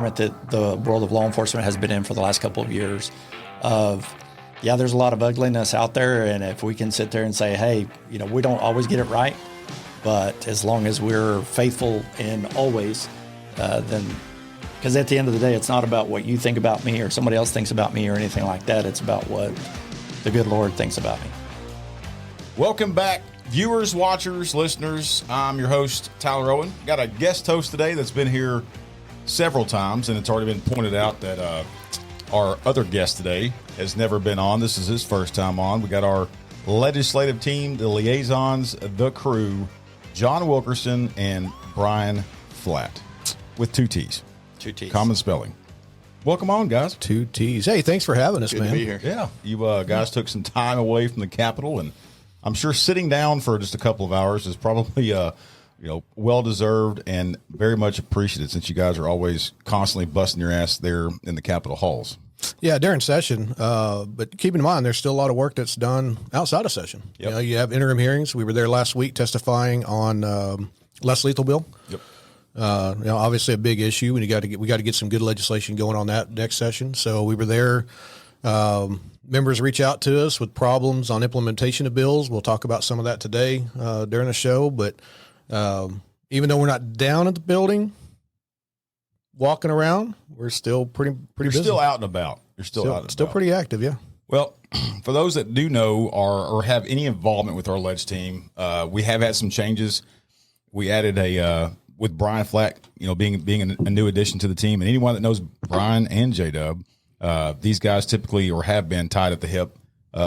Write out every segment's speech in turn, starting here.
environment that the world of law enforcement has been in for the last couple of years of, yeah, there's a lot of ugliness out there. And if we can sit there and say, hey, we don't always get it right, but as long as we're faithful in always, then, because at the end of the day, it's not about what you think about me or somebody else thinks about me or anything like that. It's about what the good Lord thinks about me. Welcome back, viewers, watchers, listeners. I'm your host, Tyler Owen. Got a guest host today that's been here several times, and it's already been pointed out that our other guest today has never been on. This is his first time on. We got our legislative team, the liaisons, the crew, John Wilkerson and Bryan Flatt, with two T's. Two T's. Common spelling. Welcome on, guys. Two T's. Hey, thanks for having us, Good man. to be here. Yeah, you guys took some time away from the Capitol, and I'm sure sitting down for just a couple of hours is probably well-deserved and very much appreciated, since you guys are always constantly busting your ass there in the Capitol halls. Yeah, during session, but keep in mind, there's still a lot of work that's done outside of session. Yep. You have interim hearings. We were there last week testifying on less lethal bill. Yep. Obviously a big issue, and we got to get some good legislation going on that next session. So we were there. Members reach out to us with problems on implementation of bills. We'll talk about some of that today during the show. But even though we're not down at the building, walking around, we're still pretty busy. Still out and about. You're still out and still about. pretty active, yeah. Well, for those that do know or have any involvement with our ledge team, we have had some changes. We added with Bryan Flatt, being a new addition to the team, and anyone that knows Bryan and J-Dub, these guys typically or have been tied at the hip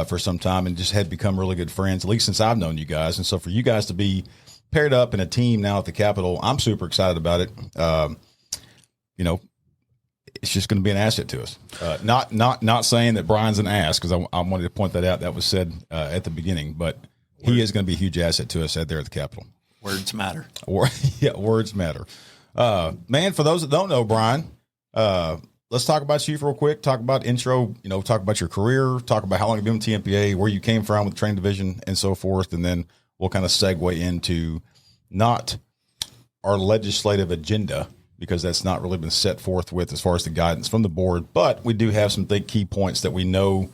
for some time and just had become really good friends, at least since I've known you guys. And so for you guys to be paired up in a team now at the Capitol, I'm super excited about it. It's just going to be an asset to us. Not saying that Bryan's an ass, because I wanted to point that out. That was said at the beginning, but he is going to be a huge asset to us there at the Capitol. Words matter. Words matter. Man, for those that don't know Bryan, let's talk about you real quick. Talk about intro, talk about your career, talk about how long you've been with Tmpa, where you came from with the training division and so forth. And then we'll kind of segue into not our legislative agenda, because that's not really been set forth with as far as the guidance from the board, but we do have some key points that we know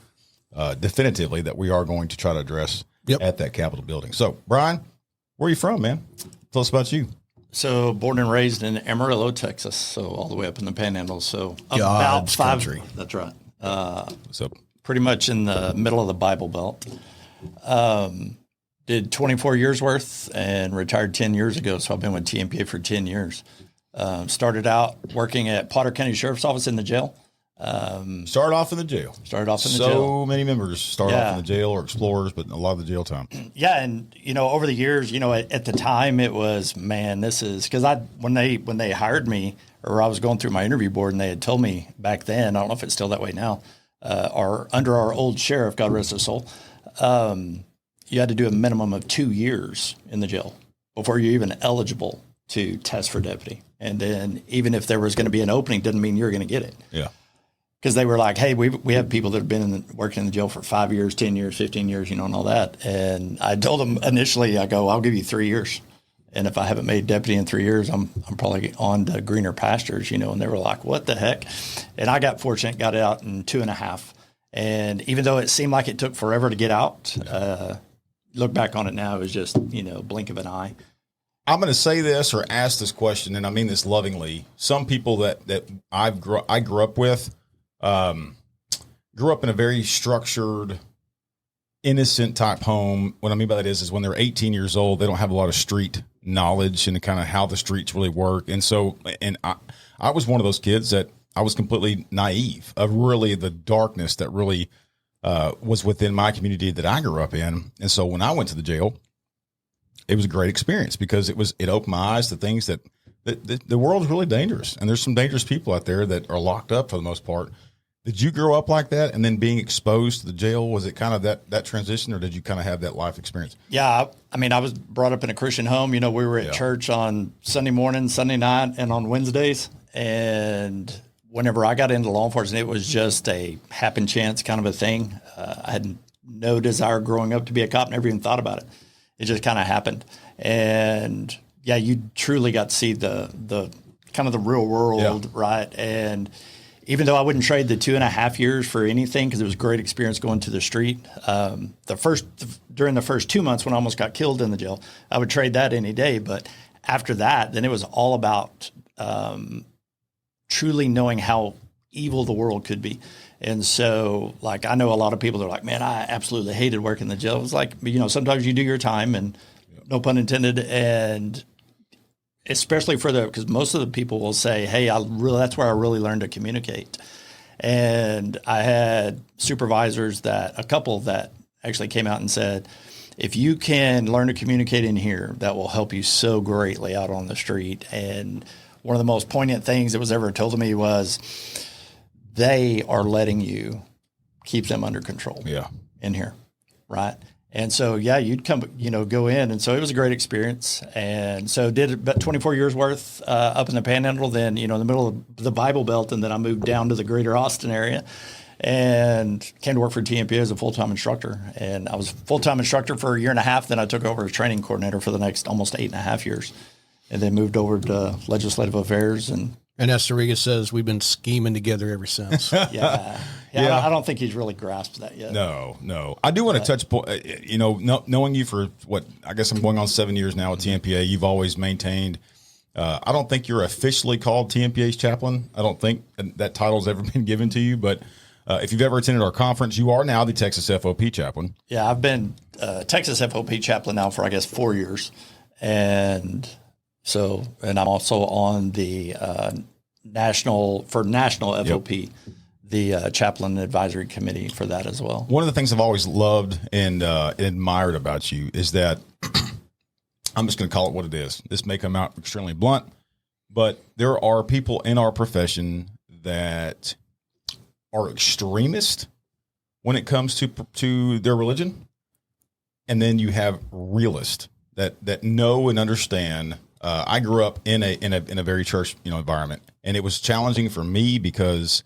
definitively that we are going to try to address at that Capitol building. So Bryan, where are you from, man? Tell us about you. So born and raised in Amarillo, Texas, so all the way up in the Panhandle. So about God's five. country. That's right. So Pretty much in the middle of the Bible Belt. Did 24 years worth and retired 10 years ago. So I've been with Tmpa for 10 years. Started out working at Potter County Sheriff's Office in the jail. Started off in the jail. So many members start off in the jail, or explorers, but a lot of the jail time. Yeah, and over the years, at the time it was, man, this is because when they hired me, or I was going through my interview board, and they had told me back then, I don't know if it's still that way now, under our old sheriff, God rest his soul, you had to do a minimum of 2 years in the jail before you're even eligible to test for deputy. And then even if there was going to be an opening, doesn't mean you're going to get it. Yeah. Because they were like, hey, we have people that have been working in the jail for 5 years, 10 years, 15 years, and all that. And I told them initially, I go, I'll give you 3 years. And if I haven't made deputy in 3 years, I'm probably on to greener pastures, And they were like, what the heck? And I got fortunate, got out in 2.5. And even though it seemed like it took forever to get out, look back on it now, it was just, blink of an eye. I'm going to say this or ask this question, and I mean this lovingly. Some people that I grew up with, grew up in a very structured, innocent type home. What I mean by that is when they're 18 years old, they don't have a lot of street knowledge and kind of how the streets really work. And so, I was one of those kids that I was completely naive of really the darkness that really was within my community that I grew up in. And so when I went to the jail, it was a great experience, because it opened my eyes to things that the world is really dangerous. And there's some dangerous people out there that are locked up for the most part. Did you grow up like that? And then being exposed to the jail, was it kind of that transition, or did you kind of have that life experience? Yeah. I mean, I was brought up in a Christian home. We were at church on Sunday morning, Sunday night, and on Wednesdays. And whenever I got into law enforcement, it was just a happen chance kind of a thing. I had no desire growing up to be a cop, never even thought about it. It just kind of happened. And yeah, you truly got to see the kind of the real world, right? And even though I wouldn't trade the 2.5 years for anything, because it was a great experience going to the street. During the first 2 months when I almost got killed in the jail, I would trade that any day. But after that, then it was all about truly knowing how evil the world could be. And so, like, I know a lot of people that are like, man, I absolutely hated working in the jail. It's like, sometimes you do your time, and no pun intended, and especially because most of the people will say, hey, that's where I really learned to communicate. And I had supervisors a couple that actually came out and said, if you can learn to communicate in here, that will help you so greatly out on the street. And one of the most poignant things that was ever told to me was, they are letting you keep them under control in here, right? And so, you'd come, go in. And so it was a great experience. And so did about 24 years worth up in the Panhandle, then, in the middle of the Bible Belt. And then I moved down to the greater Austin area and came to work for Tmpa as a full-time instructor. And I was a full-time instructor for 1.5 years. Then I took over as training coordinator for the next almost 8.5 years. And then moved over to legislative affairs. And as Sariga says, we've been scheming together ever since. Yeah. I don't think he's really grasped that yet. No. I do want to touch, knowing you for I guess I'm going on 7 years now at Tmpa, you've always maintained, I don't think you're officially called Tmpa's chaplain. I don't think that title's ever been given to you, but if you've ever attended our conference, you are now the Texas FOP chaplain. Yeah, I've been Texas FOP chaplain now for, I guess, 4 years. And I'm also on the national FOP, the chaplain advisory committee for that as well. One of the things I've always loved and admired about you is that I'm just going to call it what it is. This may come out extremely blunt, but there are people in our profession that are extremist when it comes to their religion, and then you have realists that know and understand. I grew up in a very church environment, and it was challenging for me because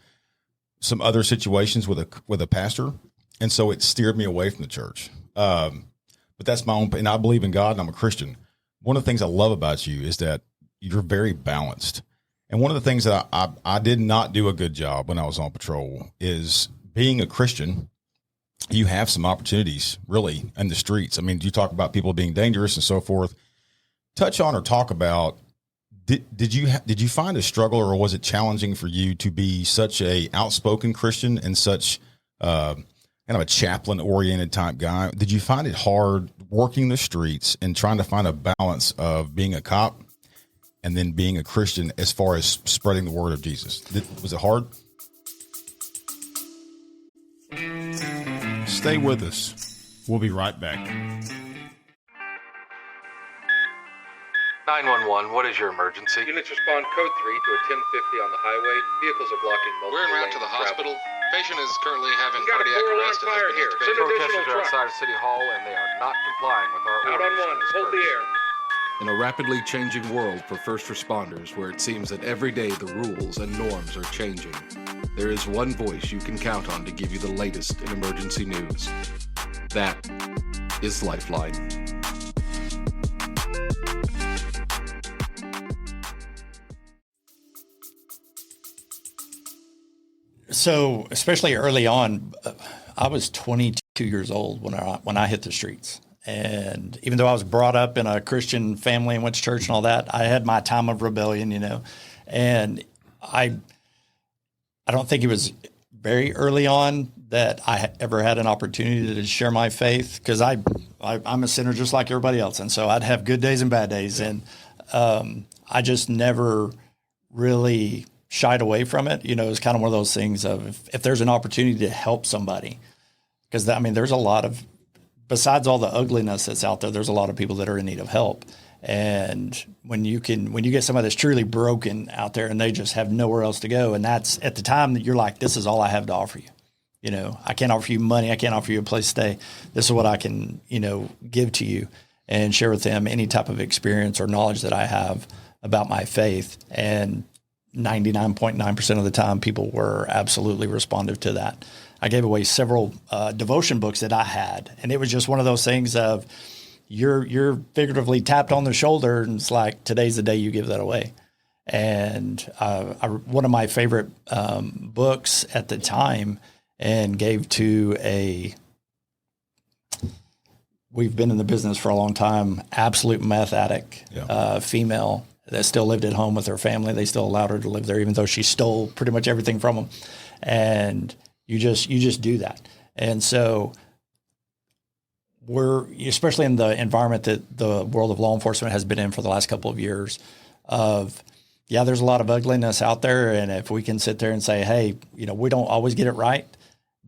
some other situations with a pastor, and so it steered me away from the church. But that's my own, and I believe in God, and I'm a Christian. One of the things I love about you is that you're very balanced. And one of the things that I did not do a good job when I was on patrol is being a Christian. You have some opportunities really in the streets. I mean, you talk about people being dangerous and so forth. Touch on or talk about, did you find a struggle, or was it challenging for you to be such a outspoken Christian and such kind of a chaplain oriented type guy? Did you find it hard working the streets and trying to find a balance of being a cop and then being a Christian as far as spreading the word of Jesus? Was it hard? Stay with us. We'll be right back. 911, what is your emergency? Units respond code 3 to a 1050 on the highway. Vehicles are blocking multiple We're en route lanes to the of travel. hospital. Patient is currently having We got a cardiac 4-alarm arrest and fire has been here. intubated. Send additional Protesters are trucks. outside of City Hall and they are not complying with our Out on orders. 1, hold the air. In a rapidly changing world for first responders, where it seems that every day the rules and norms are changing, there is one voice you can count on to give you the latest in emergency news. That is Lifeline. So, especially early on, I was 22 years old when I hit the streets. And even though I was brought up in a Christian family and went to church and all that, I had my time of rebellion, and I don't think it was very early on that I ever had an opportunity to share my faith, because I'm a sinner just like everybody else. And so I'd have good days and bad days. And I just never really shied away from it. It was kind of one of those things of if there's an opportunity to help somebody, because there's a lot of, besides all the ugliness that's out there, there's a lot of people that are in need of help. And when you get somebody that's truly broken out there and they just have nowhere else to go, and that's at the time that you're like, this is all I have to offer you. I can't offer you money. I can't offer you a place to stay. This is what I can, give to you and share with them any type of experience or knowledge that I have about my faith. And 99.9% of the time, people were absolutely responsive to that. I gave away several devotion books that I had, and it was just one of those things of you're figuratively tapped on the shoulder, and it's like, today's the day you give that away. And one of my favorite books at the time, and gave to we've been in the business for a long time, absolute meth addict, female that still lived at home with her family. They still allowed her to live there, even though she stole pretty much everything from them. And you just do that. And so we're, especially in the environment that the world of law enforcement has been in for the last couple of years, there's a lot of ugliness out there. And if we can sit there and say, hey, we don't always get it right,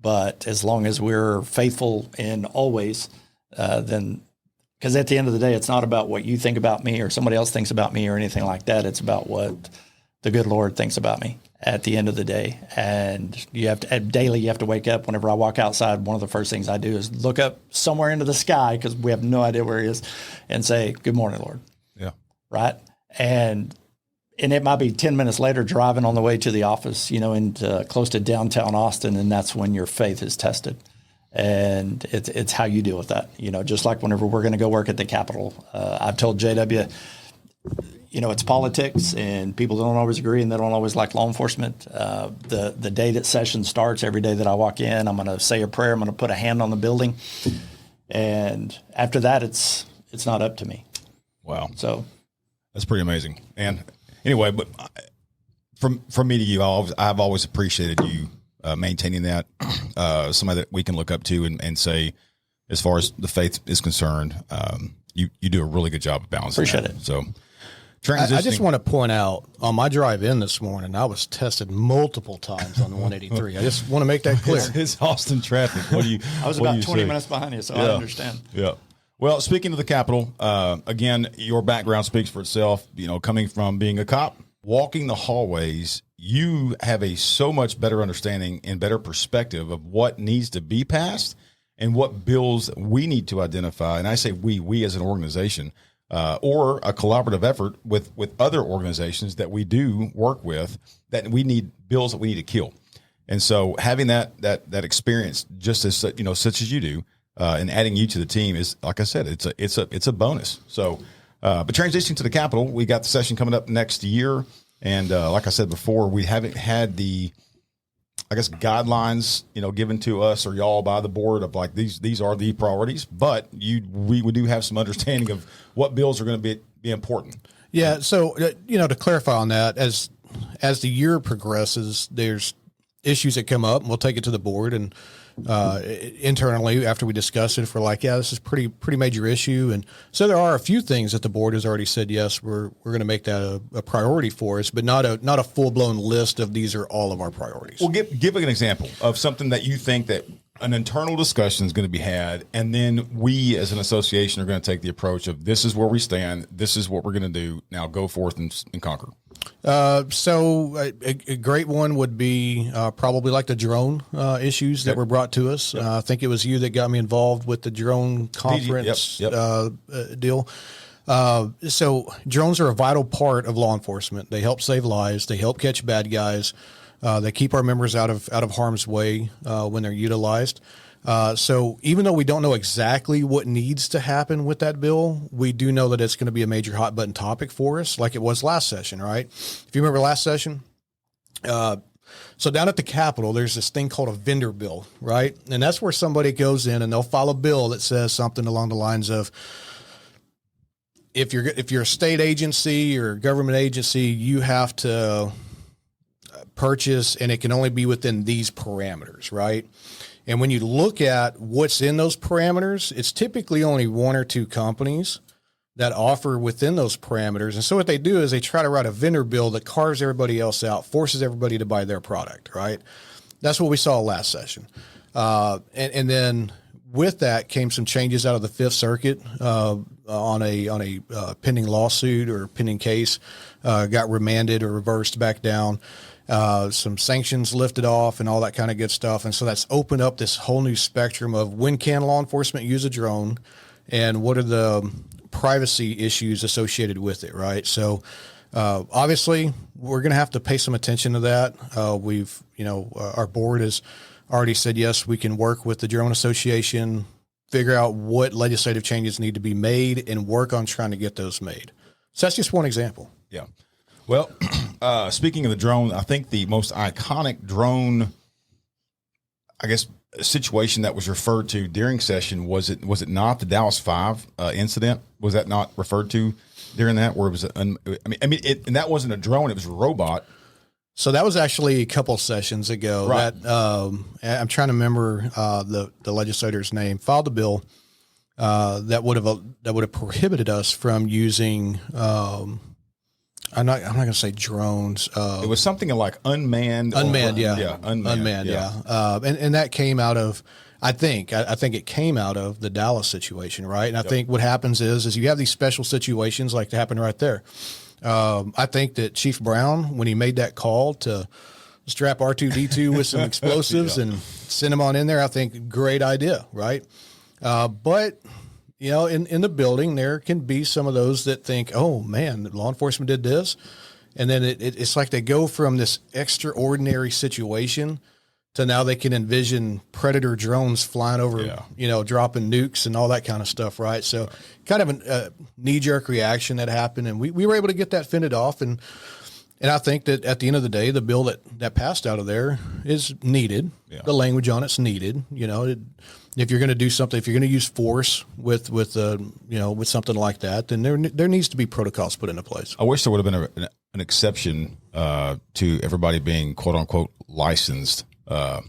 but as long as we're faithful in always, then, because at the end of the day, it's not about what you think about me or somebody else thinks about me or anything like that. It's about what the good Lord thinks about me at the end of the day. And you have to wake up. Whenever I walk outside, one of the first things I do is look up somewhere into the sky, because we have no idea where he is, and say, good morning, Lord. Yeah. Right. And it might be 10 minutes later driving on the way to the office, into close to downtown Austin. And that's when your faith is tested. And it's how you deal with that. Just like whenever we're going to go work at the Capitol, I've told JW, it's politics and people don't always agree and they don't always like law enforcement. The day that session starts, every day that I walk in, I'm going to say a prayer. I'm going to put a hand on the building. And after that, it's not up to me. Wow. So that's pretty amazing. And anyway, but from me to you, I've always appreciated you maintaining that, somebody that we can look up to and say, as far as the faith is concerned, you do a really good job of balancing. Appreciate that. it. So I just want to point out, on my drive in this morning, I was tested multiple times on the 183. I just want to make that clear. It's Austin traffic. I was about 20 minutes behind you, so I understand. Yeah. Well, speaking of the Capitol, again, your background speaks for itself. Coming from being a cop, walking the hallways, you have a so much better understanding and better perspective of what needs to be passed and what bills we need to identify. And I say we as an organization, or a collaborative effort with other organizations that we do work with, that we need bills that we need to kill. And so having that experience, just as such as you do, and adding you to the team is, like I said, it's a bonus. So, but transitioning to the Capitol, we got the session coming up next year. And like I said before, we haven't had the, guidelines, given to us or y'all by the board of like, these are the priorities, but we do have some understanding of what bills are going to be important. Yeah. So, to clarify on that, as the year progresses, there's issues that come up, and we'll take it to the board and internally after we discuss it, if we're like, this is pretty major issue. And so there are a few things that the board has already said, yes, we're going to make that a priority for us, but not a full blown list of these are all of our priorities. Well, give an example of something that you think that an internal discussion is going to be had, and then we as an association are going to take the approach of, this is where we stand, this is what we're going to do, now go forth and conquer. So a great one would be probably like the drone issues that were brought to us. I think it was you that got me involved with the drone conference deal. So drones are a vital part of law enforcement. They help save lives. They help catch bad guys. They keep our members out of harm's way when they're utilized. So even though we don't know exactly what needs to happen with that bill, we do know that it's going to be a major hot button topic for us, like it was last session, right? If you remember last session, so down at the Capitol, there's this thing called a vendor bill, right? And that's where somebody goes in and they'll file a bill that says something along the lines of, if you're a state agency or a government agency, you have to purchase, and it can only be within these parameters, right? And when you look at what's in those parameters, it's typically only one or two companies that offer within those parameters. And so what they do is they try to write a vendor bill that carves everybody else out, forces everybody to buy their product, right? That's what we saw last session. And then with that came some changes out of the Fifth Circuit on a pending lawsuit or pending case, got remanded or reversed back down. Some sanctions lifted off and all that kind of good stuff. And so that's opened up this whole new spectrum of when can law enforcement use a drone and what are the privacy issues associated with it, right? So obviously we're going to have to pay some attention to that. Our board has already said, yes, we can work with the Drone Association, figure out what legislative changes need to be made and work on trying to get those made. So that's just one example. Yeah. Well, speaking of the drone, I think the most iconic drone, I guess, situation that was referred to during session was it not the Dallas 5 incident? Was that not referred to during that? Where it was, and that wasn't a drone; it was a robot. So that was actually a couple sessions ago. Right. That I'm trying to remember the legislator's name. Filed a bill that would have prohibited us from using. I'm not going to say drones. It was something like unmanned. Unmanned. Unmanned. And that came out of, I think it came out of the Dallas situation, right? And I think what happens is you have these special situations like that happen right there. I think that Chief Brown, when he made that call to strap R2-D2 with some explosives and send him on in there, I think great idea, right? But you know, in the building, there can be some of those that think, oh, man, law enforcement did this. And then it's like they go from this extraordinary situation to now they can envision predator drones flying over, dropping nukes and all that kind of stuff, right? So kind of a knee-jerk reaction that happened. And we were able to get that fended off. And I think that at the end of the day, the bill that passed out of there is needed. Yeah. The language on it's needed. You know, if you're going to do something, if you're going to use force with something like that, then there needs to be protocols put into place. I wish there would have been an exception to everybody being quote unquote licensed to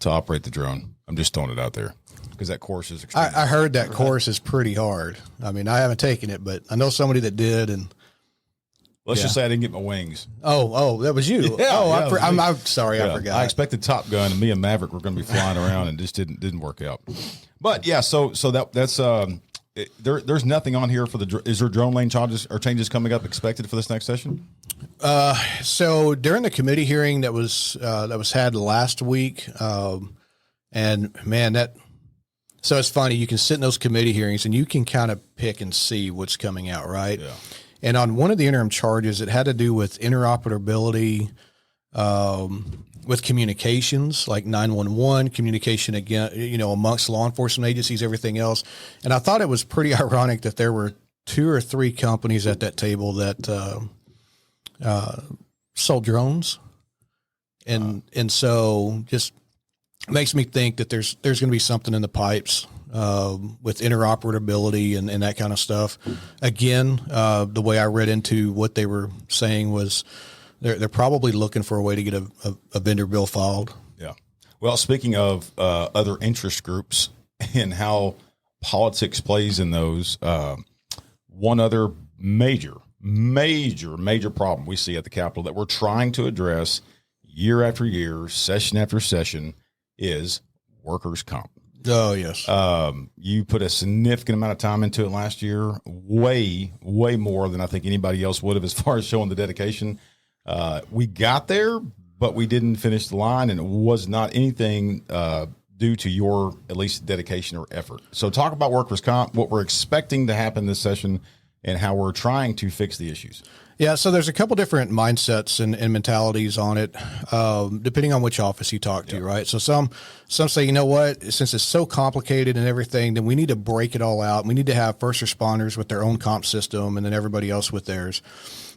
operate the drone. I'm just throwing it out there because that course is extremely I heard that course is pretty hard. I mean, I haven't taken it, but I know somebody that did, and. Let's just say I didn't get my wings. Oh, that was you. Yeah, I'm sorry, I forgot. I expected Top Gun, and me and Maverick were going to be flying around, and just didn't work out. But yeah, so that's there's nothing on here for the. Is there drone lane changes coming up expected for this next session? So during the committee hearing that was had last week, and man, so it's funny. You can sit in those committee hearings and you can kind of pick and see what's coming out, right? Yeah. And on one of the interim charges, it had to do with interoperability with communications, like 911 communication again, amongst law enforcement agencies, everything else. And I thought it was pretty ironic that there were 2 or 3 companies at that table that sold drones, and so just makes me think that there's going to be something in the pipes. With interoperability and that kind of stuff. Again, the way I read into what they were saying was they're probably looking for a way to get a vendor bill filed. Yeah. Well, speaking of other interest groups and how politics plays in those, one other major problem we see at the Capitol that we're trying to address year after year, session after session, is workers' comp. Oh, yes. You put a significant amount of time into it last year, way more than I think anybody else would have as far as showing the dedication. We got there, but we didn't finish the line, and it was not anything due to your at least dedication or effort. So talk about workers' comp, what we're expecting to happen this session, and how we're trying to fix the issues. Yeah, so there's a couple different mindsets and mentalities on it, depending on which office you talk to, right? So some say, you know what, since it's so complicated and everything, then we need to break it all out. We need to have first responders with their own comp system and then everybody else with theirs.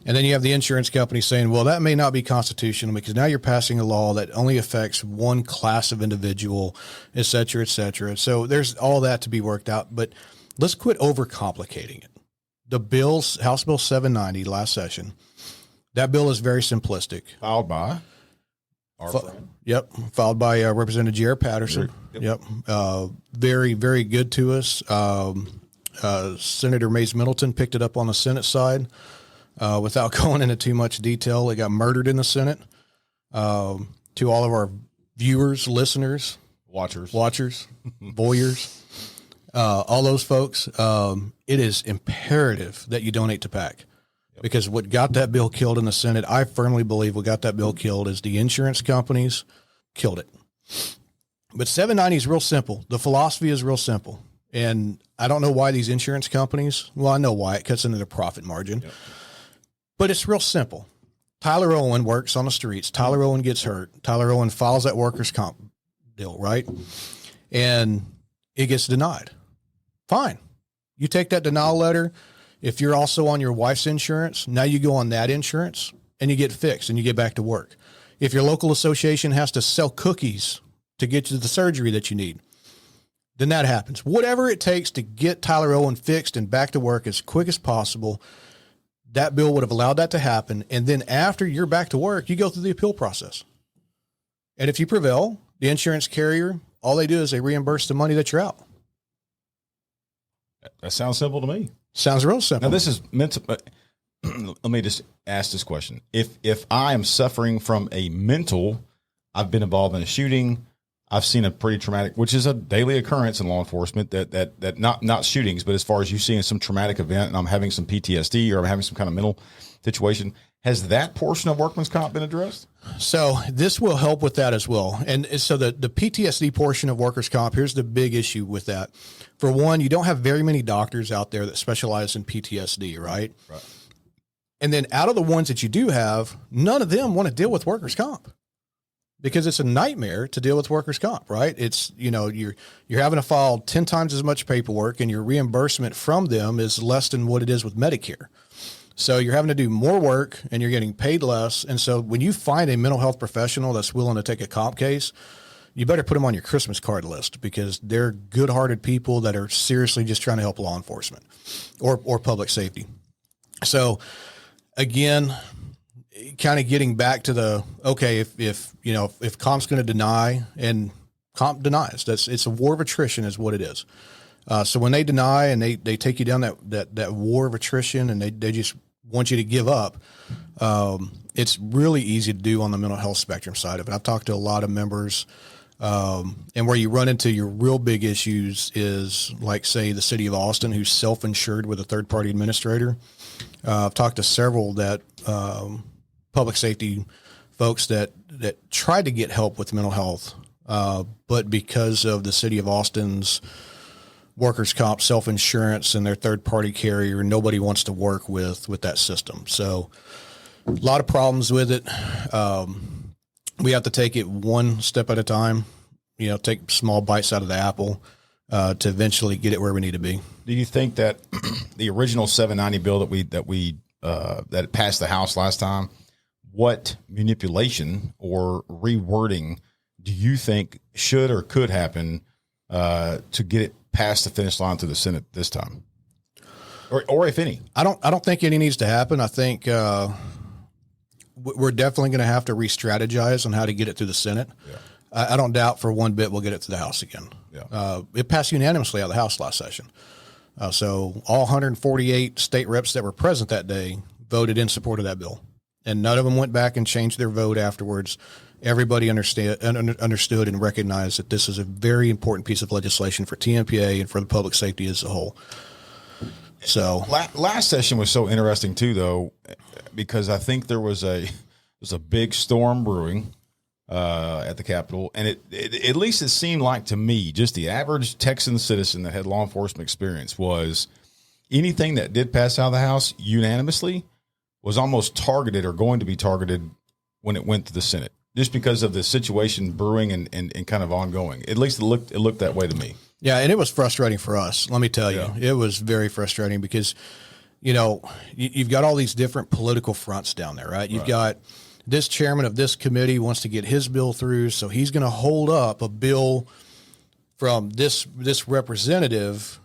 And then you have the insurance company saying, well, that may not be constitutional because now you're passing a law that only affects one class of individual, et cetera, et cetera. So there's all that to be worked out, but let's quit overcomplicating it. The bills, House Bill 790 last session, that bill is very simplistic. Filed by our friend. Yep. Filed by Representative J.R. Patterson. Yep. Very, very good to us. Senator Mays Middleton picked it up on the Senate side without going into too much detail. It got murdered in the Senate. To all of our viewers, listeners, watchers, voyeurs, all those folks, it is imperative that you donate to PAC because what got that bill killed in the Senate, I firmly believe what got that bill killed is the insurance companies killed it. But 790 is real simple. The philosophy is real simple. And I don't know why these insurance companies, well, I know why. It cuts into their profit margin. Yep. But it's real simple. Tyler Owen works on the streets. Tyler Owen gets hurt. Tyler Owen files that workers' comp deal, right? And it gets denied. Fine. You take that denial letter, If you're also on your wife's insurance, now you go on that insurance and you get fixed and you get back to work. If your local association has to sell cookies to get you the surgery that you need, then that happens. Whatever it takes to get Tyler Owen fixed and back to work as quick as possible, that bill would have allowed that to happen. And then after you're back to work, you go through the appeal process. And if you prevail, the insurance carrier, all they do is they reimburse the money that you're out. That sounds simple to me. Sounds real simple. Now, this is meant to, let me just ask this question. If I am suffering from a mental, I've been involved in a shooting, I've seen a pretty traumatic, which is a daily occurrence in law enforcement, that not shootings, but as far as you seeing some traumatic event and I'm having some PTSD or I'm having some kind of mental situation, has that portion of workman's comp been addressed? So this will help with that as well. And so the PTSD portion of workers' comp, here's the big issue with that. For one, you don't have very many doctors out there that specialize in PTSD, right? Right. And then out of the ones that you do have, none of them want to deal with workers' comp because it's a nightmare to deal with workers' comp, right? It's, you're having to file 10 times as much paperwork and your reimbursement from them is less than what it is with Medicare. So you're having to do more work and you're getting paid less. And so when you find a mental health professional that's willing to take a comp case, you better put them on your Christmas card list because they're good-hearted people that are seriously just trying to help law enforcement or public safety. So again, kind of getting back to if comp's going to deny, and comp denies, it's a war of attrition is what it is. So when they deny and they take you down that war of attrition and they just want you to give up, it's really easy to do on the mental health spectrum side of it. I've talked to a lot of members, and where you run into your real big issues is like, say, the city of Austin, who's self-insured with a third-party administrator. I've talked to several that public safety folks that tried to get help with mental health, but because of the city of Austin's workers' comp, self-insurance, and their third-party carrier, nobody wants to work with that system. So a lot of problems with it. We have to take it one step at a time, take small bites out of the apple to eventually get it where we need to be. Do you think that the original 790 bill that passed the House last time, what manipulation or rewording do you think should or could happen to get it past the finish line to the Senate this time, or if any? I don't think any needs to happen. I think we're definitely going to have to re-strategize on how to get it through the Senate. Yeah. I don't doubt for one bit we'll get it to the House again. Yeah. It passed unanimously out of the House last session. So all 148 state reps that were present that day voted in support of that bill, and none of them went back and changed their vote afterwards. Everybody understood and recognized that this is a very important piece of legislation for Tmpa and for the public safety as a whole. So last session was so interesting too, though, because I think there was a big storm brewing at the Capitol, and it at least it seemed like to me, just the average Texan citizen that had law enforcement experience, was anything that did pass out of the House unanimously was almost targeted or going to be targeted when it went to the Senate, just because of the situation brewing and kind of ongoing. At least it looked that way to me. Yeah, and it was frustrating for us. Let me tell you, it was very frustrating because, you've got all these different political fronts down there, right? You've got this chairman of this committee wants to get his bill through, so he's going to hold up a bill from this representative,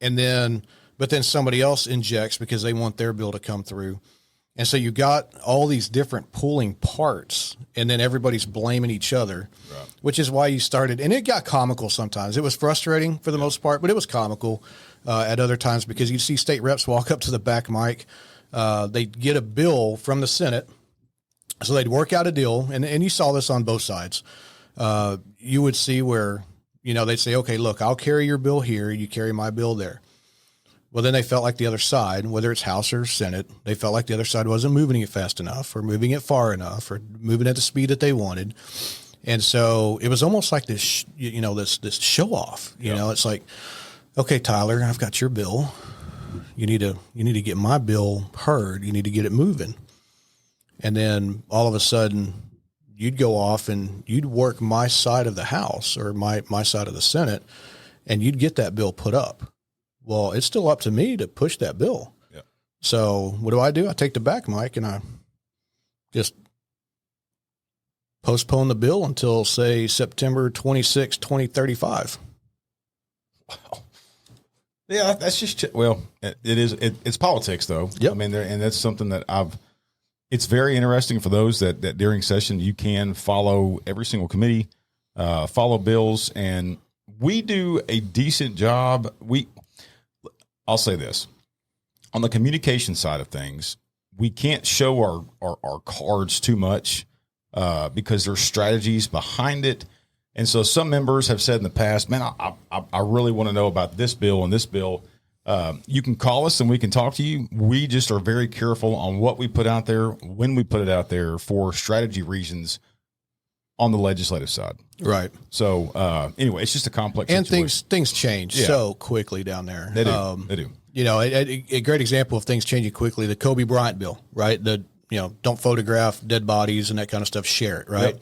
but then somebody else injects because they want their bill to come through. And so you got all these different pulling parts, and then everybody's blaming each other, which is why you started. And it got comical sometimes. It was frustrating for the most part, but it was comical at other times because you'd see state reps walk up to the back mic. They'd get a bill from the Senate, so they'd work out a deal. And you saw this on both sides. You would see where, they'd say, okay, look, I'll carry your bill here. You carry my bill there. Well, then they felt like the other side, whether it's House or Senate, they felt like the other side wasn't moving it fast enough or moving it far enough or moving at the speed that they wanted. And so it was almost like this, this show off, it's like, okay, Tyler, I've got your bill. You need to get my bill heard. You need to get it moving. And then all of a sudden you'd go off and you'd work my side of the House or my side of the Senate, and you'd get that bill put up. Well, it's still up to me to push that bill. So what do? I take the back mic and I just postpone the bill until, say, September 26, 2035. Wow. Yeah, that's just, well, it's politics though. Yep. I mean, and that's something that it's very interesting for those that during session, you can follow every single committee, follow bills, and we do a decent job. I'll say this, on the communication side of things, we can't show our cards too much, because there's strategies behind it. And so some members have said in the past, man, I really want to know about this bill and this bill. You can call us and we can talk to you. We just are very careful on what we put out there, when we put it out there, for strategy reasons on the legislative side. Right. So anyway, it's just a complex and situation. things change so quickly down there. They do. They do. You know, a great example of things changing quickly, the Kobe Bryant bill, right? Don't photograph dead bodies and that kind of stuff, share it, right?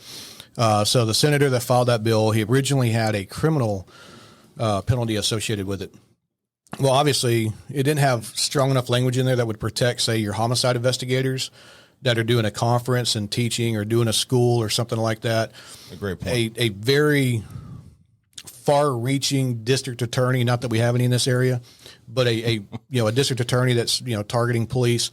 Yep. So the senator that filed that bill, he originally had a criminal penalty associated with it. Well, obviously, it didn't have strong enough language in there that would protect, say, your homicide investigators that are doing a conference and teaching or doing a school or something like that. A great point. A very far-reaching district attorney, not that we have any in this area, but a district attorney that's, targeting police.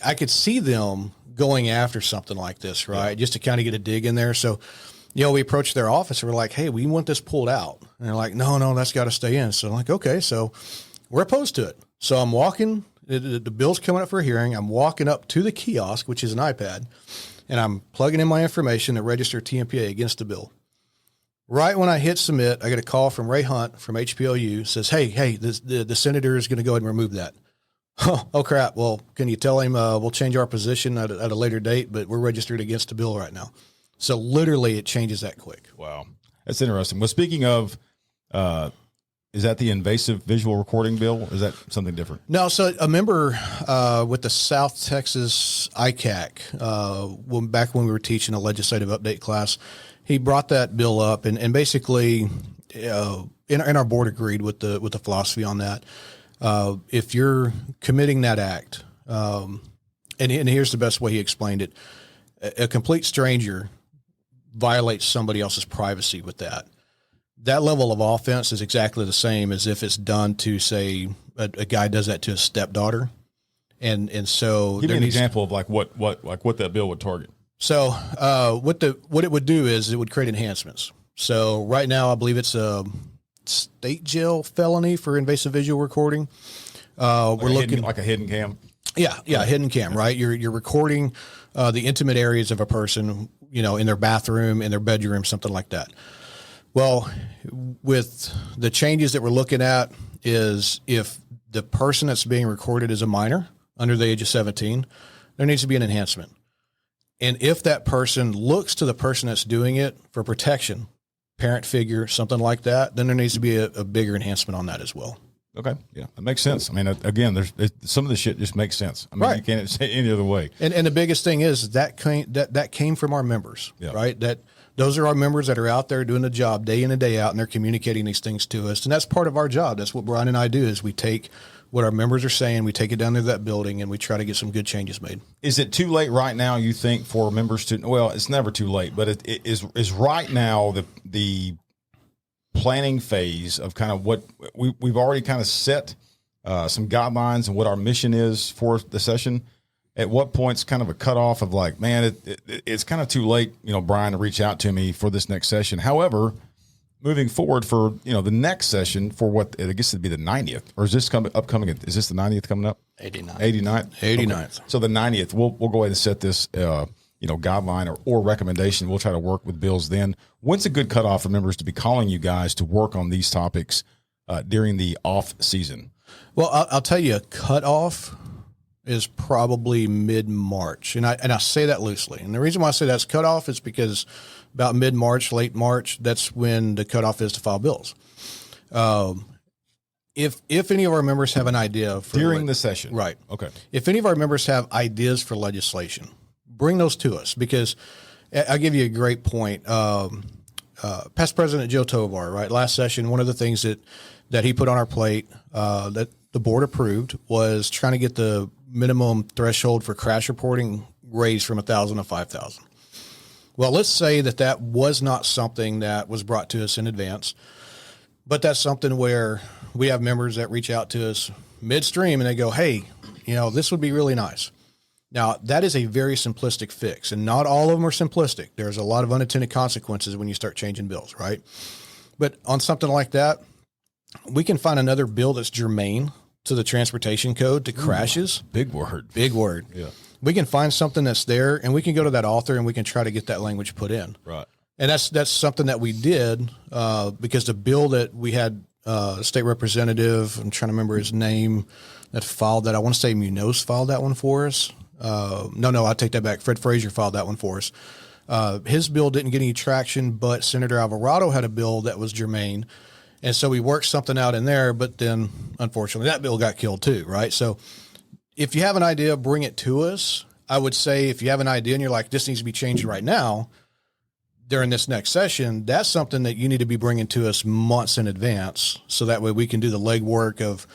I could see them going after something like this, right? Yeah. Just to kind of get a dig in there. So, we approached their office and we're like, hey, we want this pulled out. And they're like, no, that's got to stay in. So I'm like, okay, so we're opposed to it. So I'm walking, the bill's coming up for a hearing. I'm walking up to the kiosk, which is an iPad, and I'm plugging in my information to register Tmpa against the bill. Right when I hit submit, I get a call from Ray Hunt from HPLU, says, hey, the senator is going to go ahead and remove that. Oh, crap. Well, can you tell him we'll change our position at a later date, but we're registered against the bill right now. So literally it changes that quick. Wow. That's interesting. Well, speaking of, is that the invasive visual recording bill? Or is that something different? No. So a member with the South Texas ICAC, back when we were teaching a legislative update class, he brought that bill up and basically in our board agreed with the philosophy on that. If you're committing that act, and here's the best way he explained it, a complete stranger violates somebody else's privacy with that. That level of offense is exactly the same as if it's done to, say, a guy does that to his stepdaughter. And so give me an example of what that bill would target. So what it would do is it would create enhancements. So right now I believe it's a state jail felony for invasive visual recording. We're looking like a hidden cam. Yeah, hidden cam, right? You're recording the intimate areas of a person, in their bathroom, in their bedroom, something like that. Well, with the changes that we're looking at is if the person that's being recorded is a minor under the age of 17, there needs to be an enhancement. And if that person looks to the person that's doing it for protection, parent figure, something like that, then there needs to be a bigger enhancement on that as well. Okay. Yeah, that makes sense. I mean, again, some of the shit just makes sense. I mean, right. You can't say it any other way. And the biggest thing is that came from our members, right? That those are our members that are out there doing the job day in and day out, and they're communicating these things to us. And that's part of our job. That's what Bryan and I do is we take what our members are saying, we take it down to that building, and we try to get some good changes made. Is it too late right now, you think, for members to, well, it's never too late, but it is right now the planning phase of kind of what we've already kind of set some guidelines and what our mission is for the session. At what point's kind of a cutoff of like, man, it's kind of too late, Bryan, to reach out to me for this next session. However, moving forward for, the next session for what I guess it'd be the 90th, or is this upcoming? Is this the 90th coming up? 89th. 89th. Okay. So the 90th, we'll go ahead and set this, guideline or recommendation. We'll try to work with bills then. When's a good cutoff for members to be calling you guys to work on these topics during the off season? Well, I'll tell you, a cutoff is probably mid-March. And I say that loosely. And the reason why I say that's cutoff is because about mid-March, late March, that's when the cutoff is to file bills. If any of our members have an idea for during the session. Right. Okay. If any of our members have ideas for legislation, bring those to us, because I'll give you a great point. Past President Joe Tovar, right? Last session, one of the things that he put on our plate that the board approved was trying to get the minimum threshold for crash reporting raised from 1,000 to 5,000. Well, let's say that was not something that was brought to us in advance, but that's something where we have members that reach out to us midstream and they go, hey, this would be really nice. Now, that is a very simplistic fix, and not all of them are simplistic. There's a lot of unintended consequences when you start changing bills, right? But on something like that, we can find another bill that's germane to the transportation code to crashes. Big word. Big word. Yeah. We can find something that's there, and we can go to that author and we can try to get that language put in. Right. And that's something that we did because the bill that we had, state representative, I'm trying to remember his name, that filed that. I want to say Munoz filed that one for us. No, I take that back. Fred Frazier filed that one for us. His bill didn't get any traction, but Senator Alvarado had a bill that was germane. And so we worked something out in there, but then unfortunately that bill got killed too, right? So if you have an idea, bring it to us. I would say if you have an idea and you're like, this needs to be changed right now during this next session, that's something that you need to be bringing to us months in advance. So that way we can do the legwork of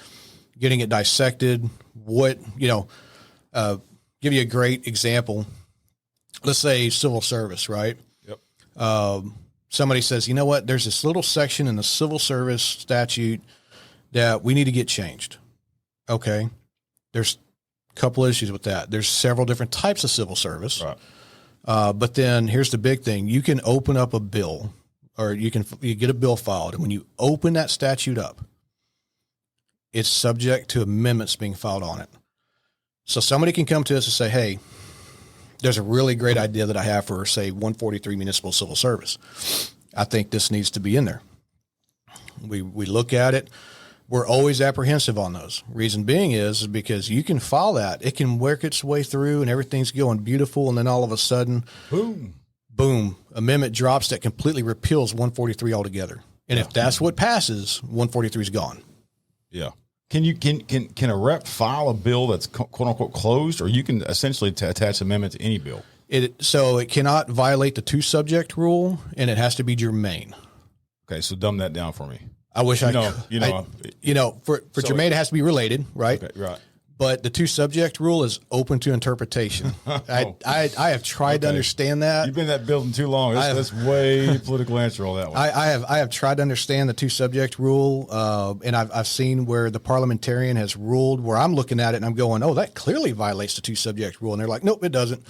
getting it dissected. Give you a great example. Let's say civil service, right? Yep. Somebody says, you know what, there's this little section in the civil service statute that we need to get changed. Okay. There's a couple issues with that. There's several different types of civil service. Right. But then here's the big thing. You can open up a bill, or you get a bill filed. And when you open that statute up, it's subject to amendments being filed on it. So somebody can come to us and say, hey, there's a really great idea that I have for, say, 143 municipal civil service. I think this needs to be in there. We look at it. We're always apprehensive on those. Reason being is because you can file that. It can work its way through and everything's going beautiful. And then all of a sudden, boom, amendment drops that completely repeals 143 altogether. And if that's what passes, 143 is gone. Yeah. Can a rep file a bill that's quote unquote closed, or you can essentially attach amendment to any bill? So it cannot violate the two subject rule, and it has to be germane. Okay, so dumb that down for me. I wish I could. For germane, it has to be related, right? Okay, right. But the two subject rule is open to interpretation. I have tried to understand that. You've been in that building too long. That's way political answer on that one. I have tried to understand the two subject rule, and I've seen where the parliamentarian has ruled where I'm looking at it and I'm going, oh, that clearly violates the two subject rule. And they're like, nope, it doesn't.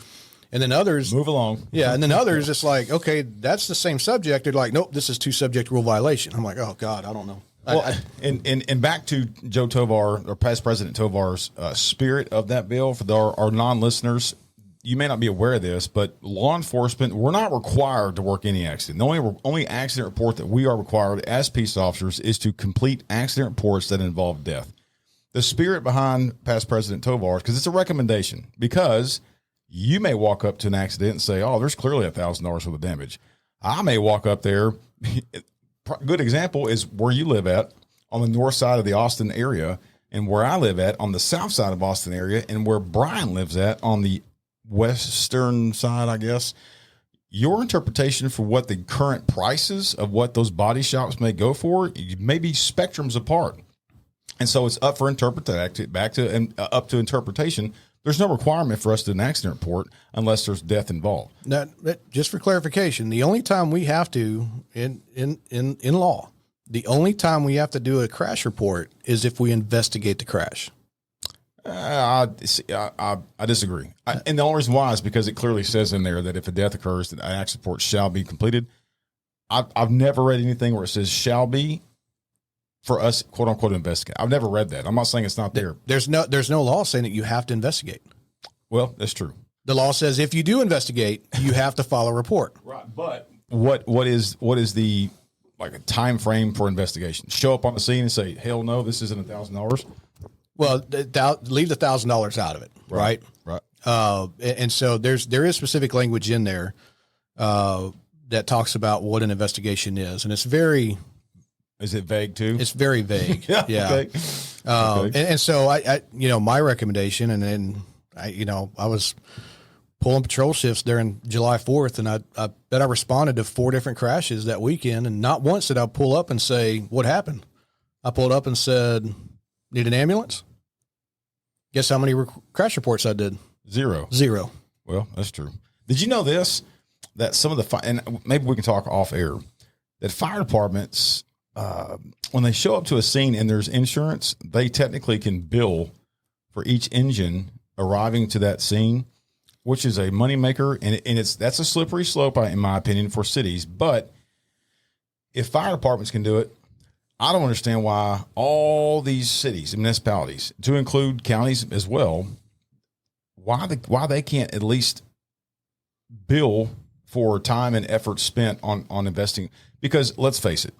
And then others move along. Yeah. And then others, it's like, okay, that's the same subject. They're like, nope, this is two subject rule violation. I'm like, oh God, I don't know. Well, and back to Joe Tovar, or past President Tovar's spirit of that bill, for our non-listeners, you may not be aware of this, but law enforcement, we're not required to work any accident. The only accident report that we are required as peace officers is to complete accident reports that involve death. The spirit behind past President Tovar, because it's a recommendation, because you may walk up to an accident and say, oh, there's clearly $1,000 worth of damage. I may walk up there. Good example is where you live at on the north side of the Austin area, and where I live at on the south side of Austin area, and where Bryan lives at on the western side, I guess. Your interpretation for what the current prices of what those body shops may go for may be spectrums apart. And so it's up for up to interpretation. There's no requirement for us to do an accident report unless there's death involved. Now, just for clarification, the only time we have to, in law, the only time we have to do a crash report is if we investigate the crash. I disagree. And the only reason why is because it clearly says in there that if a death occurs, that an accident report shall be completed. I've never read anything where it says shall be for us, quote unquote, investigate. I've never read that. I'm not saying it's not there. There's no law saying that you have to investigate. Well, that's true. The law says if you do investigate, you have to file a report. Right. But what is the like a time frame for investigation? Show up on the scene and say, hell no, this isn't $1,000. Well, leave the $1,000 out of it. Right. Right. And so there is specific language in there that talks about what an investigation is, and it's very. Is it vague too? It's very vague. Yeah. Okay. And so I my recommendation, and then I was pulling patrol shifts during July 4th, and I bet I responded to 4 different crashes that weekend, and not once did I pull up and say, what happened? I pulled up and said, need an ambulance? Guess how many crash reports I did? Zero. Well, that's true. Did you know this? That some of the and maybe we can talk off air, that fire departments, when they show up to a scene and there's insurance, they technically can bill for each engine arriving to that scene, which is a moneymaker, and that's a slippery slope, in my opinion, for cities. But if fire departments can do it, I don't understand why all these cities and municipalities, to include counties as well, why they can't at least bill for time and effort spent on investing. Because let's face it,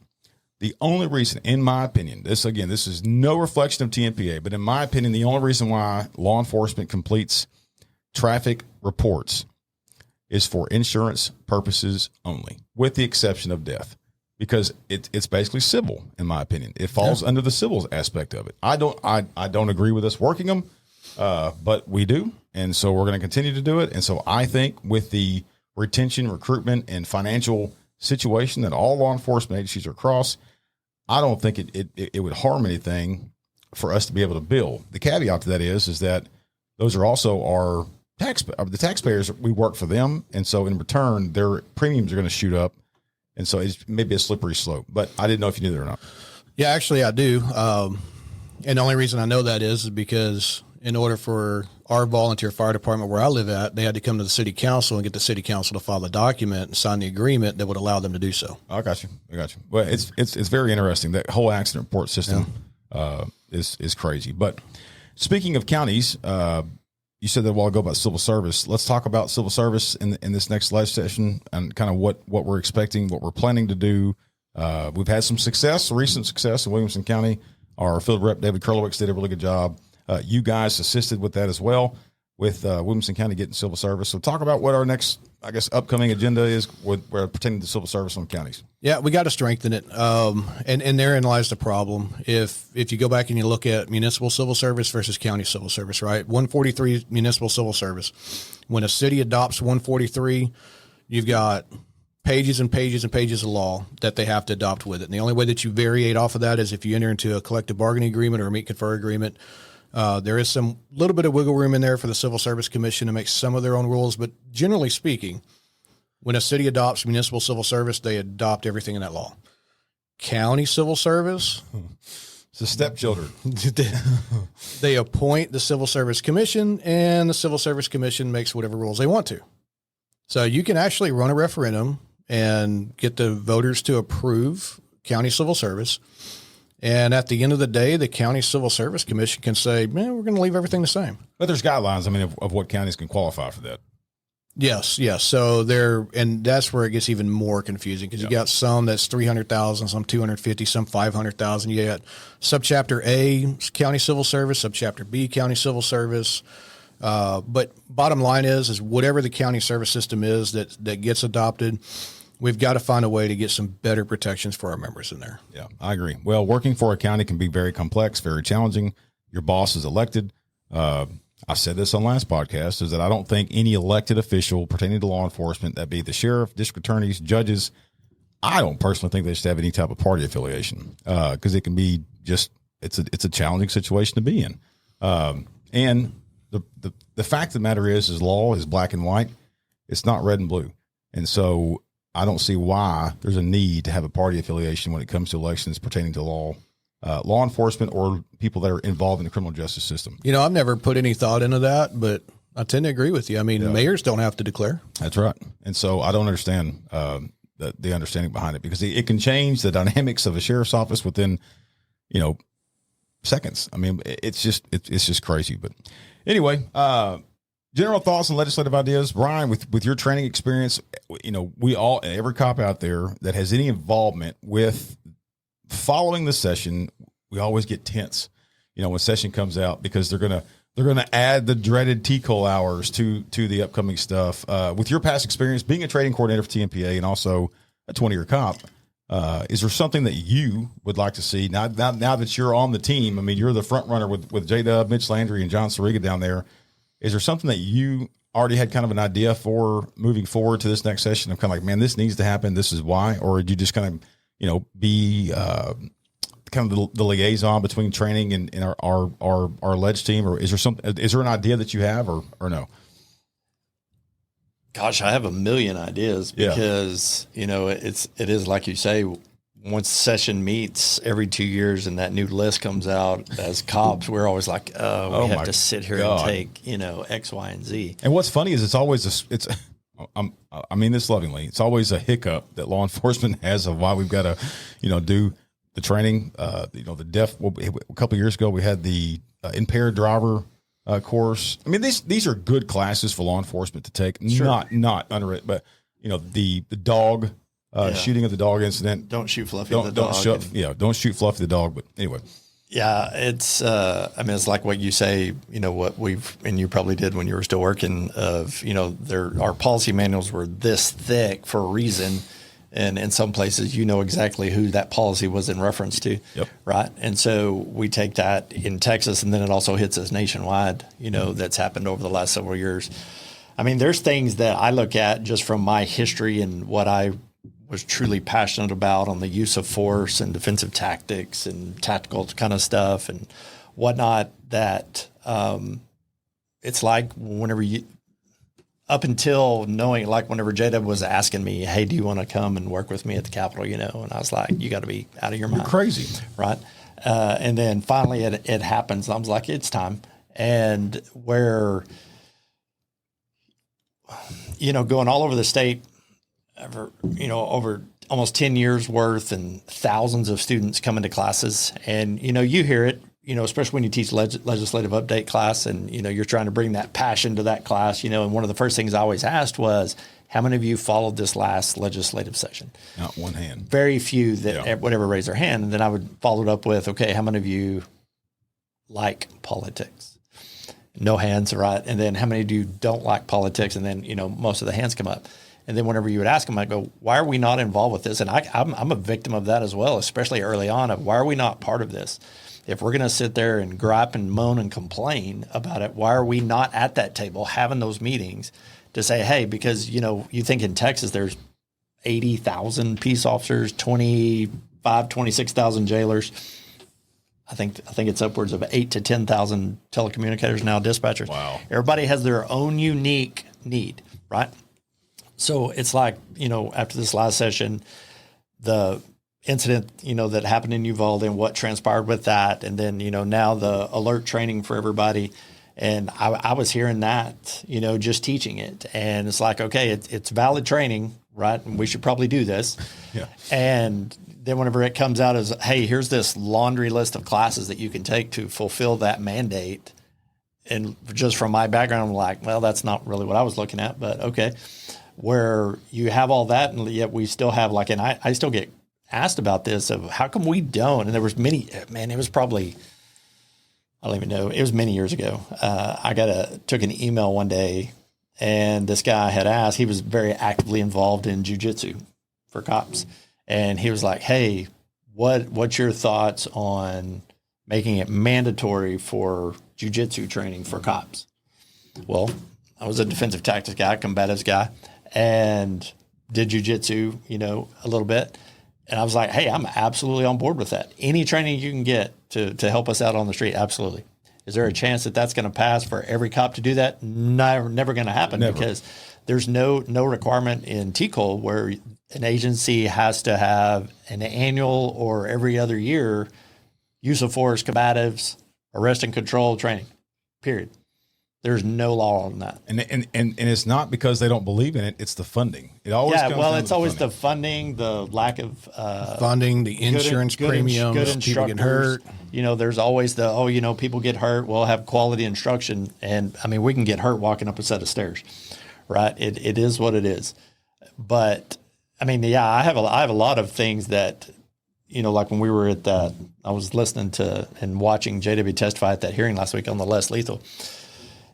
the only reason, in my opinion, this is no reflection of TMPA, but in my opinion, the only reason why law enforcement completes traffic reports is for insurance purposes only, with the exception of death, because it's basically civil, in my opinion. It falls under the civil aspect of it. I don't agree with us working them, but we do, and so we're going to continue to do it. And so I think with the retention, recruitment, and financial situation that all law enforcement agencies are across, I don't think it would harm anything for us to be able to bill. The caveat to that is that those are also our the taxpayers. We work for them, and so in return, their premiums are going to shoot up, and so it's maybe a slippery slope. But I didn't know if you knew that or not. Yeah, actually, I do. And the only reason I know that is because in order for our volunteer fire department where I live at, they had to come to the city council and get the city council to file a document and sign the agreement that would allow them to do so. I got you. Well, it's very interesting. That whole accident report system is crazy. But speaking of counties, you said that a while ago about civil service. Let's talk about civil service in this next live session and kind of what we're expecting, what we're planning to do. We've had some recent success in Williamson County. Our field rep, David Kurlowicz, did a really good job. You guys assisted with that as well, with Williamson County getting civil service. So talk about what our next, upcoming agenda is with pertaining to civil service on counties. Yeah, we got to strengthen it. And therein lies the problem. If you go back and you look at municipal civil service versus county civil service, right? 143 municipal civil service. When a city adopts 143, you've got pages and pages and pages of law that they have to adopt with it. And the only way that you variate off of that is if you enter into a collective bargaining agreement or a meet confer agreement. There is some little bit of wiggle room in there for the Civil Service Commission to make some of their own rules, but generally speaking, when a city adopts municipal civil service, they adopt everything in that law. County civil service, it's the stepchildren. They appoint the Civil Service Commission, and the Civil Service Commission makes whatever rules they want to. So you can actually run a referendum and get the voters to approve county civil service. And at the end of the day, the County Civil Service Commission can say, man, we're going to leave everything the same. But there's guidelines, of what counties can qualify for that. Yes. So and that's where it gets even more confusing because you got some that's 300,000, some 250, some 500,000. You got subchapter A, county civil service, subchapter B, county civil service. But bottom line is whatever the county service system is that gets adopted, we've got to find a way to get some better protections for our members in there. Yeah, I agree. Well, working for a county can be very complex, very challenging. Your boss is elected. I said this on last podcast, is that I don't think any elected official pertaining to law enforcement, that be the sheriff, district attorneys, judges, I don't personally think they should have any type of party affiliation because it can be just it's a challenging situation to be in. And the fact of the matter is law is black and white. It's not red and blue. And so I don't see why there's a need to have a party affiliation when it comes to elections pertaining to law enforcement or people that are involved in the criminal justice system. I've never put any thought into that, but I tend to agree with you. I mean, mayors don't have to declare. That's right. And so I don't understand the understanding behind it because it can change the dynamics of a sheriff's office within, seconds. I mean, it's just crazy. But anyway, general thoughts and legislative ideas, Bryan, with your training experience, we all, every cop out there that has any involvement with following the session, we always get tense, when session comes out because they're going to add the dreaded TCOL hours to the upcoming stuff. With your past experience being a training coordinator for TMPA and also a 20-year cop, is there something that you would like to see now that you're on the team? I mean, you're the front runner with J-Dub, Mitch Landry, and John Sariga down there. Is there something that you already had kind of an idea for moving forward to this next session? I'm kind of like, man, this needs to happen. This is why. Or did you just kind of, be kind of the liaison between training and our ledge team, or is there an idea that you have, or no? Gosh, I have a million ideas because, it is like you say, once session meets every 2 years and that new list comes out as cops, we're always like, we have to sit here and take, X, Y, and Z. And what's funny is it's always I mean this lovingly. It's always a hiccup that law enforcement has of why we've got to, do the training. The deaf. A couple of years ago, we had the impaired driver course. I mean, these are good classes for law enforcement to take. Sure. Not under it, but the dog shooting of the dog incident. Don't shoot Fluffy the dog. Don't shoot Fluffy the dog. But anyway. Yeah, it's. It's like what you say. What and you probably did when you were still working. Our policy manuals were this thick for a reason, and in some places, exactly who that policy was in reference to. Yep. Right, and so we take that in Texas, and then it also hits us nationwide. That's happened over the last several years. I mean, there's things that I look at just from my history and what I was truly passionate about on the use of force and defensive tactics and tactical kind of stuff and whatnot, that it's like whenever up until knowing, like whenever J-Dub was asking me, hey, do you want to come and work with me at the Capitol, and I was like, you got to be out of your mind. You're crazy. Right. And then finally it happens. I was like, it's time. And where, going all over the state, over almost 10 years worth and thousands of students coming to classes. And, you hear it, especially when you teach legislative update class and, you're trying to bring that passion to that class, and one of the first things I always asked was, how many of you followed this last legislative session? Not one hand. Very few that would ever raise their hand. And then I would follow it up with, okay, how many of you like politics? No hands, right? And then how many do you don't like politics? And then, most of the hands come up. And then whenever you would ask them, I'd go, why are we not involved with this? And I'm a victim of that as well, especially early on, of why are we not part of this? If we're going to sit there and gripe and moan and complain about it, why are we not at that table having those meetings to say, hey, because, you think in Texas there's 80,000 peace officers, 26,000 jailers. I think it's upwards of 8,000 to 10,000 telecommunicators now, dispatchers. Wow. Everybody has their own unique need, right? So it's like, after this last session, the incident, that happened in Uvalde and what transpired with that. And then, now the alert training for everybody. And I was hearing that, just teaching it. And it's like, okay, it's valid training, right? And we should probably do this. Yeah. And then whenever it comes out as, hey, here's this laundry list of classes that you can take to fulfill that mandate. And just from my background, I'm like, well, that's not really what I was looking at, but okay. Where you have all that, and yet we still have and I still get asked about this of how come we don't? And there was it was probably, I don't even know, it was many years ago. I took an email one day, and this guy had asked, he was very actively involved in jiu-jitsu for cops. And he was like, hey, what's your thoughts on making it mandatory for jiu-jitsu training for cops? Well, I was a defensive tactics guy, combatives guy, and did jiu-jitsu, a little bit. And I was like, hey, I'm absolutely on board with that. Any training you can get to help us out on the street, absolutely. Is there a chance that that's going to pass for every cop to do that? Never going to happen. Never. Because there's no requirement in TCOL where an agency has to have an annual or every other year use of force, combatives, arrest and control training, period. There's no law on that. And it's not because they don't believe in it. It's the funding. It always comes down to it's always the funding, the lack of funding, the insurance premiums, people get hurt. There's always people get hurt. We'll have quality instruction. And I mean, we can get hurt walking up a set of stairs, right? It is what it is. But I mean, I have a lot of things that, like when we were at that, I was listening to and watching JW testify at that hearing last week on the less lethal.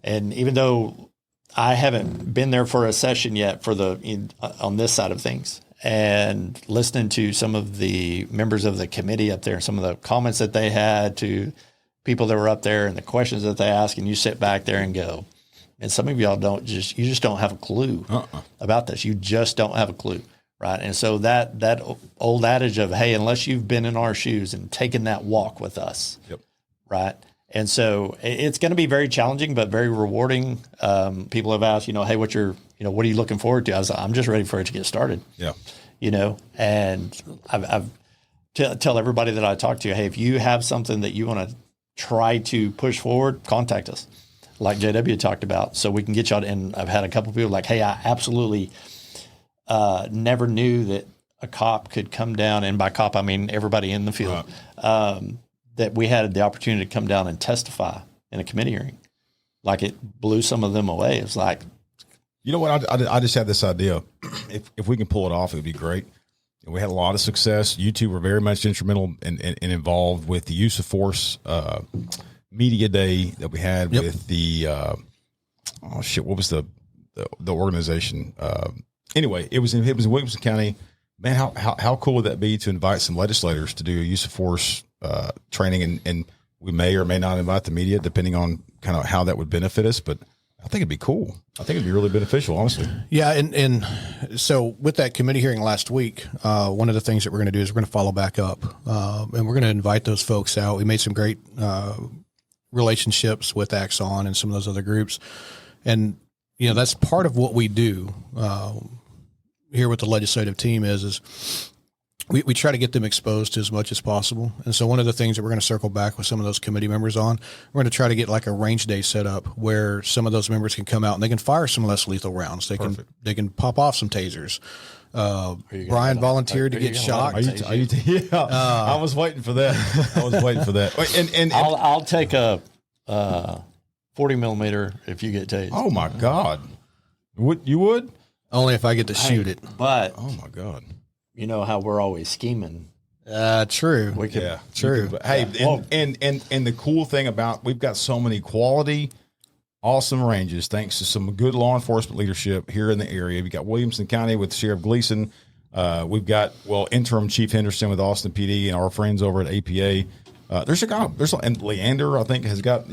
And even though I haven't been there for a session yet on this side of things, and listening to some of the members of the committee up there, some of the comments that they had to people that were up there and the questions that they ask, and you sit back there and go, and some of y'all just don't have a clue about this. You just don't have a clue, right? And so that old adage of, hey, unless you've been in our shoes and taken that walk with us, Yep. right? And so it's going to be very challenging, but very rewarding. People have asked, hey, what are you looking forward to? I was like, I'm just ready for it to get started. Yeah. And I've tell everybody that I talk to, hey, if you have something that you want to try to push forward, contact us, like JW talked about, so we can get y'all. And I've had a couple of people like, hey, I absolutely never knew that a cop could come down, and by cop I mean everybody in the field, that we had the opportunity to come down and testify in a committee hearing. Like, it blew some of them away. It's like, You know what? I just had this idea. If we can pull it off, it would be great. And we had a lot of success. You two were very much instrumental and involved with the use of force media day that we had with the what was the organization? Anyway, it was in Wilkerson County. Man, how cool would that be to invite some legislators to do a use of force training, and we may or may not invite the media, depending on kind of how that would benefit us. But I think it'd be cool. I think it'd be really beneficial, honestly. Yeah, and so with that committee hearing last week, one of the things that we're going to do is we're going to follow back up, and we're going to invite those folks out. We made some great relationships with Axon and some of those other groups, and that's part of what we do here with the legislative team is we try to get them exposed to as much as possible. And so one of the things that we're going to circle back with some of those committee members on, we're going to try to get like a range day set up where some of those members can come out and they can fire some less lethal rounds. They can pop off some tasers. Brian volunteered to get shocked. I was waiting for that. And I'll take a 40 millimeter if you get tased. Oh my God. You would? Only if I get to shoot it. But oh my God. You know how we're always scheming. True. We could, true. Hey, and the cool thing about, we've got so many quality, awesome ranges, thanks to some good law enforcement leadership here in the area. We've got Williamson County with Sheriff Gleason. We've got, interim Chief Henderson with Austin PD and our friends over at APA. And Leander, I think, has got,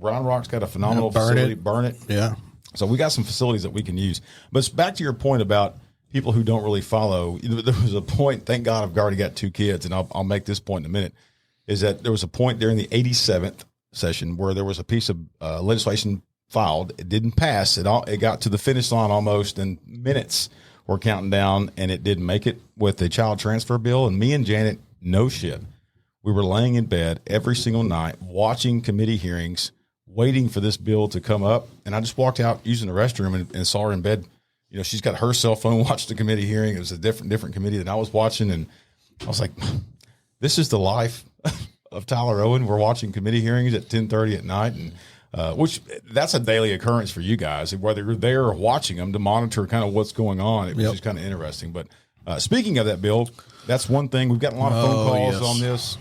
Round Rock's got a phenomenal facility. Burn it. Yeah. So we got some facilities that we can use. But back to your point about people who don't really follow. There was a point, thank God I've already got two kids, and I'll make this point in a minute, is that there was a point during the 87th session where there was a piece of legislation filed. It didn't pass. It got to the finish line almost, and minutes were counting down, and it didn't make it with the child transfer bill. And me and Janet, no shit, we were laying in bed every single night watching committee hearings, waiting for this bill to come up. And I just walked out using the restroom and saw her in bed. She's got her cell phone, watched the committee hearing. It was a different committee than I was watching. And I was like, this is the life of Tyler Owen. We're watching committee hearings at 10:30 at night. And which that's a daily occurrence for you guys, whether you're there or watching them to monitor kind of what's going on. It was just kind of interesting. But speaking of that bill, that's one thing. We've got a lot of phone calls on this.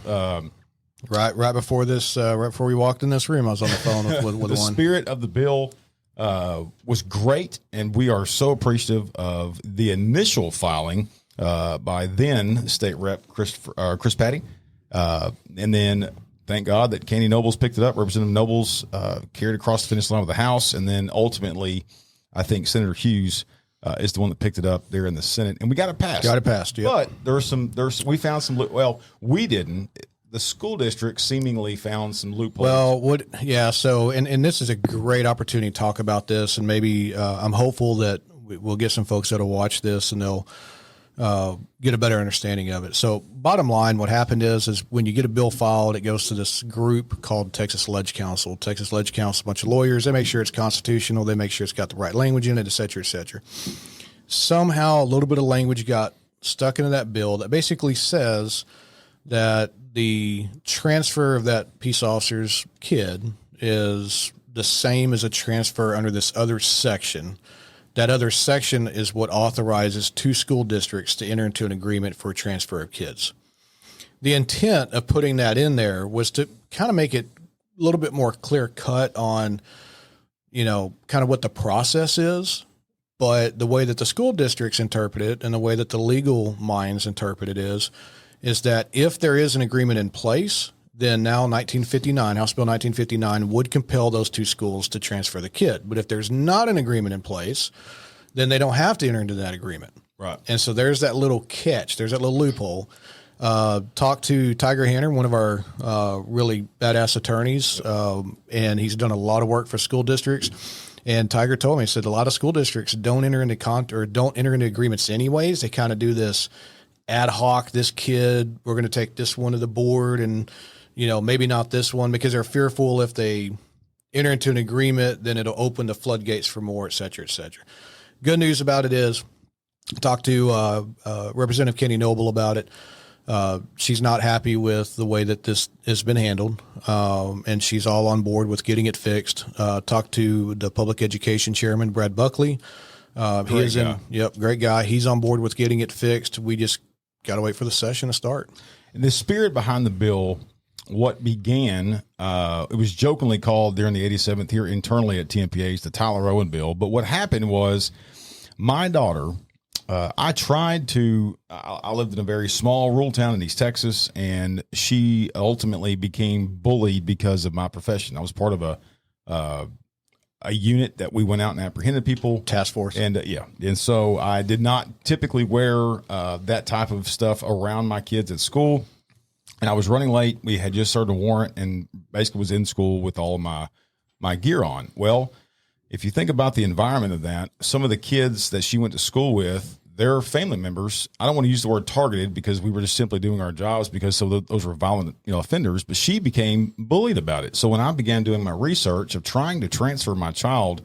Right before this, right before we walked in this room, I was on the phone with the one. Spirit of the bill was great, and we are so appreciative of the initial filing by then State Rep Chris Patty, and then thank God that Candy Nobles picked it up. Representative Nobles carried across the finish line with the House, and then ultimately, I think Senator Hughes is the one that picked it up there in the Senate, and we got it passed. Yeah. But we found some. Well, we didn't. The school district seemingly found some loopholes. Well, so, and this is a great opportunity to talk about this, and maybe I'm hopeful that we'll get some folks that'll watch this and they'll get a better understanding of it. So bottom line, what happened is when you get a bill filed, it goes to this group called Texas Ledge Council. Texas Ledge Council, a bunch of lawyers, they make sure it's constitutional, they make sure it's got the right language in it, et cetera, et cetera. Somehow a little bit of language got stuck into that bill that basically says that the transfer of that peace officer's kid is the same as a transfer under this other section. That other section is what authorizes two school districts to enter into an agreement for a transfer of kids. The intent of putting that in there was to kind of make it a little bit more clear cut on, kind of what the process is. But the way that the school districts interpret it and the way that the legal minds interpret it is that if there is an agreement in place, then now 1959, House Bill 1959 would compel those two schools to transfer the kid. But if there's not an agreement in place, then they don't have to enter into that agreement. Right. And so there's that little catch. There's that little loophole. Talked to Tiger Hanner, one of our really badass attorneys, and he's done a lot of work for school districts. And Tiger told me, he said a lot of school districts don't enter into agreements anyways. They kind of do this ad hoc. This kid, we're going to take this one to the board, and maybe not this one, because they're fearful if they enter into an agreement, then it'll open the floodgates for more, et cetera, et cetera. Good news about it is, I talked to Representative Kenny Noble about it. She's not happy with the way that this has been handled, and she's all on board with getting it fixed. Talked to the public education chairman, Brad Buckley. Great guy. He's on board with getting it fixed. We just got to wait for the session to start. And the spirit behind the bill, what began, it was jokingly called during the 87th here internally at Tmpa, the Tyler Owen bill. But what happened was my daughter, I lived in a very small rural town in East Texas, and she ultimately became bullied because of my profession. I was part of a unit that we went out and apprehended people. Task force. And and so I did not typically wear that type of stuff around my kids at school. And I was running late. We had just served a warrant and basically was in school with all of my gear on. Well, if you think about the environment of that, some of the kids that she went to school with, their family members, I don't want to use the word targeted because we were just simply doing our jobs because those were violent offenders, but she became bullied about it. So when I began doing my research of trying to transfer my child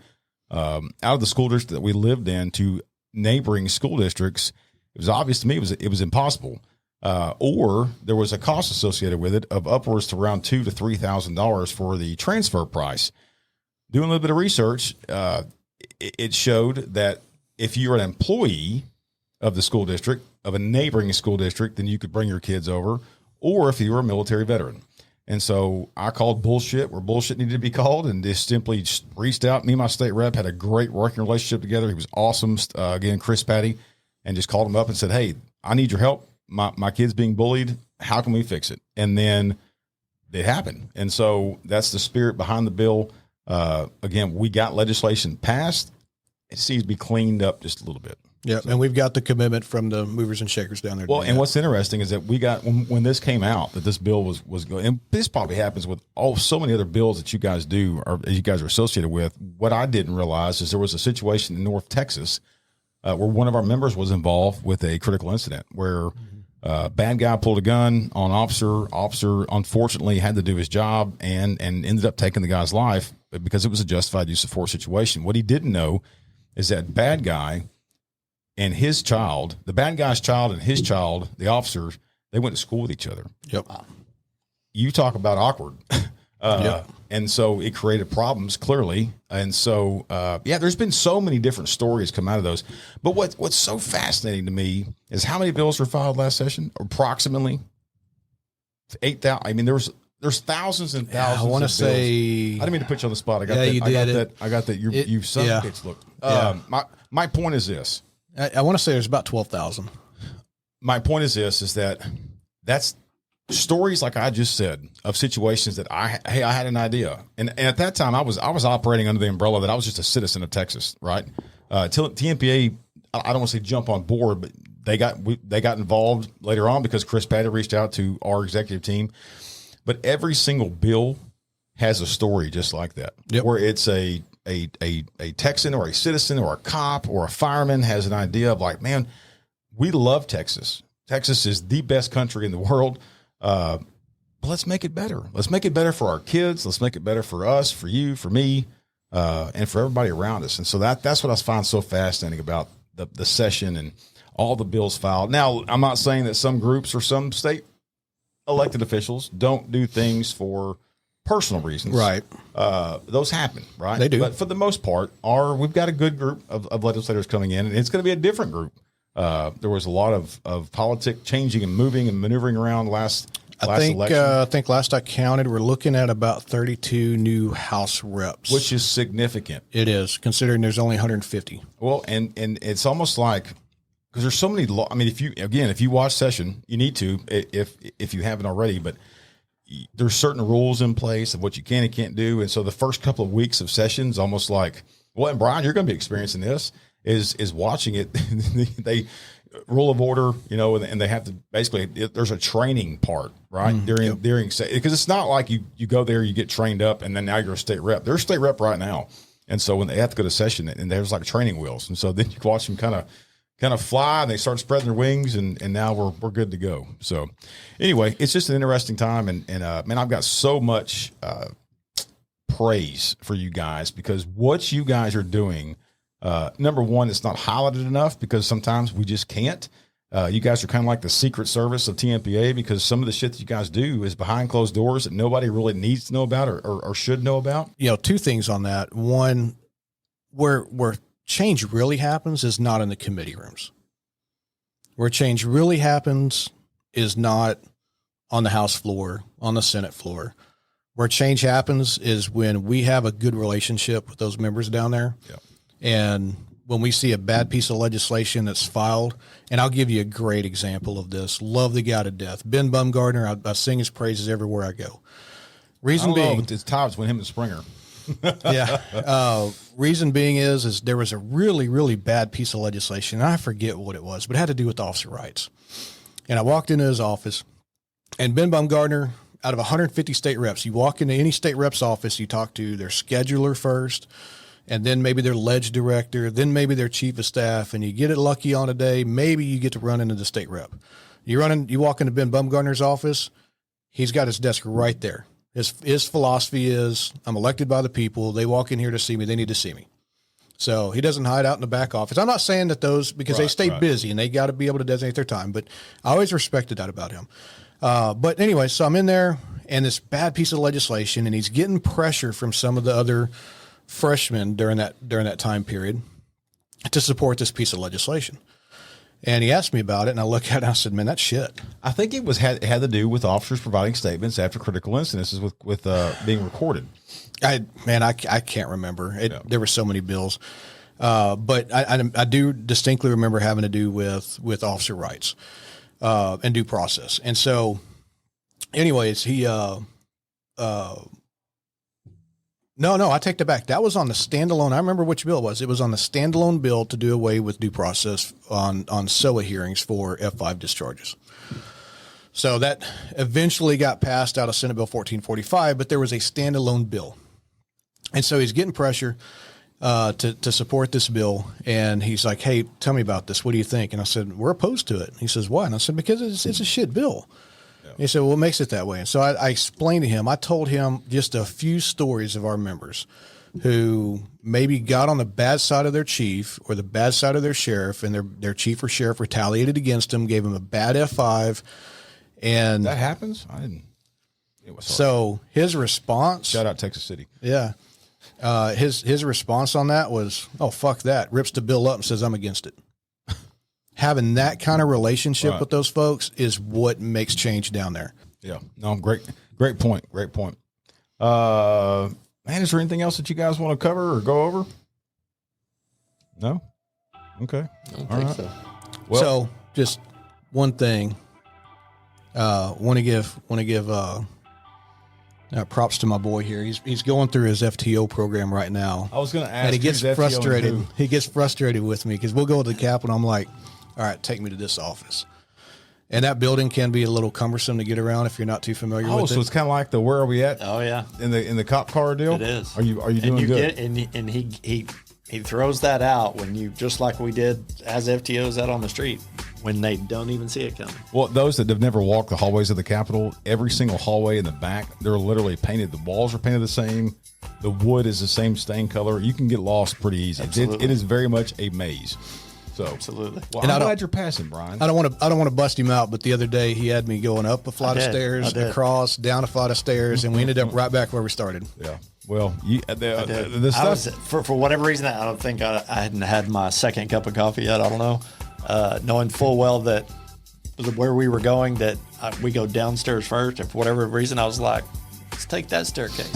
out of the school district that we lived in to neighboring school districts, it was obvious to me it was impossible. Or there was a cost associated with it of upwards to around $2,000 to $3,000 for the transfer price. Doing a little bit of research, it showed that if you're an employee of the school district, of a neighboring school district, then you could bring your kids over, or if you were a military veteran. And so I called bullshit where bullshit needed to be called and just simply reached out. Me and my state rep had a great working relationship together. He was awesome. Again, Chris Patty, and just called him up and said, hey, I need your help. My kid's being bullied. How can we fix it? And then it happened. And so that's the spirit behind the bill. Again, we got legislation passed. It seems to be cleaned up just a little bit. Yeah, and we've got the commitment from the movers and shakers down there. Well, and what's interesting is that we got when this came out that this bill was going, and this probably happens with so many other bills that you guys do or you guys are associated with. What I didn't realize is there was a situation in North Texas where one of our members was involved with a critical incident where bad guy pulled a gun on officer. Officer unfortunately had to do his job and ended up taking the guy's life because it was a justified use of force situation. What he didn't know is that bad guy and his child, the bad guy's child and his child, the officers, they went to school with each other. Yep. You talk about awkward. Yep. And so it created problems clearly. And so, there's been so many different stories come out of those. But what's so fascinating to me is how many bills were filed last session? Approximately 8,000. I mean, there's thousands and thousands. I want to of say, bills. I didn't mean to put you on the spot. I got that. You son of a bitch. Look, my point is this. I want to say there's about 12,000. My point is this: is that's stories like I just said of situations that I had an idea, and at that time I was operating under the umbrella that I was just a citizen of Texas, right? Till Tmpa, I don't want to say jump on board, but they got involved later on because Chris Patty reached out to our executive team. But every single bill has a story just like that, where it's a Texan or a citizen or a cop or a fireman has an idea of like, man, we love Texas. Texas is the best country in the world. But let's make it better. Let's make it better for our kids. Let's make it better for us, for you, for me, and for everybody around us. And so that's what I find so fascinating about the session and all the bills filed. Now, I'm not saying that some groups or some state elected officials don't do things for personal reasons. Right. Those happen, right? They do. But for the most part, we've got a good group of legislators coming in, and it's going to be a different group. There was a lot of politic changing and moving and maneuvering around last election. I think last I counted, we're looking at about 32 new House reps. Which is significant. It is, considering there's only 150. Well, and it's almost like, because there's so many I mean, if you watch session, you need to, if you haven't already, but there's certain rules in place of what you can and can't do. And so the first couple of weeks of sessions, almost like, well, and Bryan, you're going to be experiencing this, is watching it. They rule of order, and they have to basically, there's a training part, right? During, because it's not like you go there, you get trained up, and then now you're a state rep. They're a state rep right now. And so when they have to go to session, and there's like training wheels. And so then you watch them kind of fly, and they start spreading their wings, and now we're good to go. So anyway, it's just an interesting time. And man, I've got so much praise for you guys, because what you guys are doing, number one, it's not highlighted enough because sometimes we just can't. You guys are kind of like the secret service of Tmpa, because some of the shit that you guys do is behind closed doors that nobody really needs to know about or should know about. Two things on that. One, where change really happens is not in the committee rooms. Where change really happens is not on the House floor, on the Senate floor. Where change happens is when we have a good relationship with those members down there. Yep. And when we see a bad piece of legislation that's filed, and I'll give you a great example of this. Love the guy to death. Ben Bumgardner, I sing his praises everywhere I go. Reason being, it's times when him and Springer. yeah. Reason being is there was a really, really bad piece of legislation. And I forget what it was, but it had to do with officer rights. And I walked into his office, and Ben Bumgardner, out of 150 state reps, you walk into any state rep's office, you talk to their scheduler first, and then maybe their ledge director, then maybe their chief of staff, and you get it lucky on a day, maybe you get to run into the state rep. You walk into Ben Bumgardner's office, he's got his desk right there. His philosophy is, I'm elected by the people. They walk in here to see me. They need to see me. So he doesn't hide out in the back office. I'm not saying that those, because they stay busy and they got to be able to designate their time, but I always respected that about him. But anyway, so I'm in there, and this bad piece of legislation, and he's getting pressure from some of the other freshmen during that time period to support this piece of legislation. And he asked me about it, and I looked at it and I said, man, that's shit. I think it had to do with officers providing statements after critical incidences with being recorded. I can't remember. There were so many bills. But I do distinctly remember having to do with officer rights and due process. And so anyways, No, I take that back. That was on the standalone. I remember which bill it was. It was on the standalone bill to do away with due process on SOA hearings for F5 discharges. So that eventually got passed out of Senate Bill 1445, but there was a standalone bill. And so he's getting pressure to support this bill. And he's like, hey, tell me about this. What do you think? And I said, we're opposed to it. He says, why? And I said, because it's a shit bill. He said, well, what makes it that way? And so I explained to him, I told him just a few stories of our members who maybe got on the bad side of their chief or the bad side of their sheriff, and their chief or sheriff retaliated against him, gave him a bad F5. And that happens? I didn't. It was hard. So his response. Shout out Texas City. Yeah. His response on that was, oh, fuck that. Rips the bill up and says, I'm against it. Having that kind of relationship with those folks is what makes change down there. Yeah. No, great point. Great point. Man, is there anything else that you guys want to cover or go over? No? Okay. I don't think so. Well, so just one thing, want to give props to my boy here. He's going through his FTO program right now. I was going to ask, and he gets frustrated. He gets frustrated with me because we'll go to the Capitol. I'm like, all right, take me to this office. And that building can be a little cumbersome to get around if you're not too familiar with it. Oh, so it's kind of like the where are we at? Oh yeah, in the cop car deal. It is. Are you doing good? And he throws that out when you, just like we did as FTOs out on the street, when they don't even see it coming. Well, those that have never walked the hallways of the Capitol, every single hallway in the back, they're literally painted. The walls are painted the same. The wood is the same stain color. You can get lost pretty easy. It is very much a maze. So absolutely. Well, I'm glad you're passing, Brian. I don't want to bust him out, but the other day he had me going up a flight of stairs, across, down a flight of stairs, and we ended up right back where we started. Yeah. Well, the stuff, for whatever reason, I don't think I hadn't had my second cup of coffee yet. I don't know, knowing full well that where we were going, that we go downstairs first, and for whatever reason, I was like, let's take that staircase.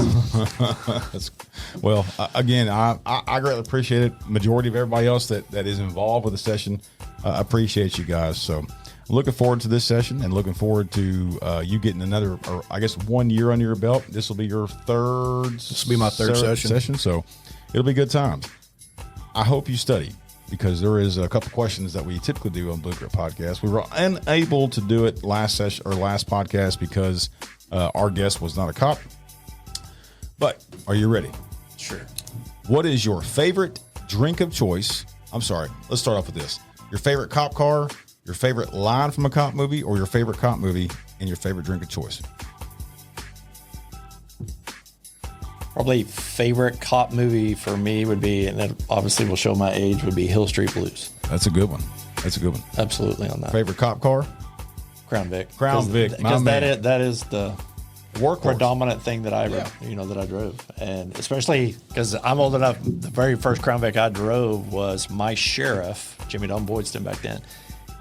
Well, again, I greatly appreciate it. Majority of everybody else that is involved with the session, appreciate you guys. So I'm looking forward to this session and looking forward to you getting another, or I guess 1 year under your belt. This will be your third. This will be my third session. So it'll be good times. I hope you study. because there is a couple questions that we typically do on Blue Grip Podcast. We were unable to do it last session or last podcast because our guest was not a cop. But are you ready? Sure. What is your favorite drink of choice? I'm sorry. Let's start off with this. Your favorite cop car, your favorite line from a cop movie, or your favorite cop movie and your favorite drink of choice? Probably favorite cop movie for me would be, and that obviously will show my age, would be Hill Street Blues. That's a good one. That's a good one. Absolutely on that. Favorite cop car? Crown Vic. Crown Vic, my Because man. that is the Workhorse. predominant thing that I drove. And especially because I'm old enough, the very first Crown Vic I drove was my sheriff, Jimmy Don Boydston back then.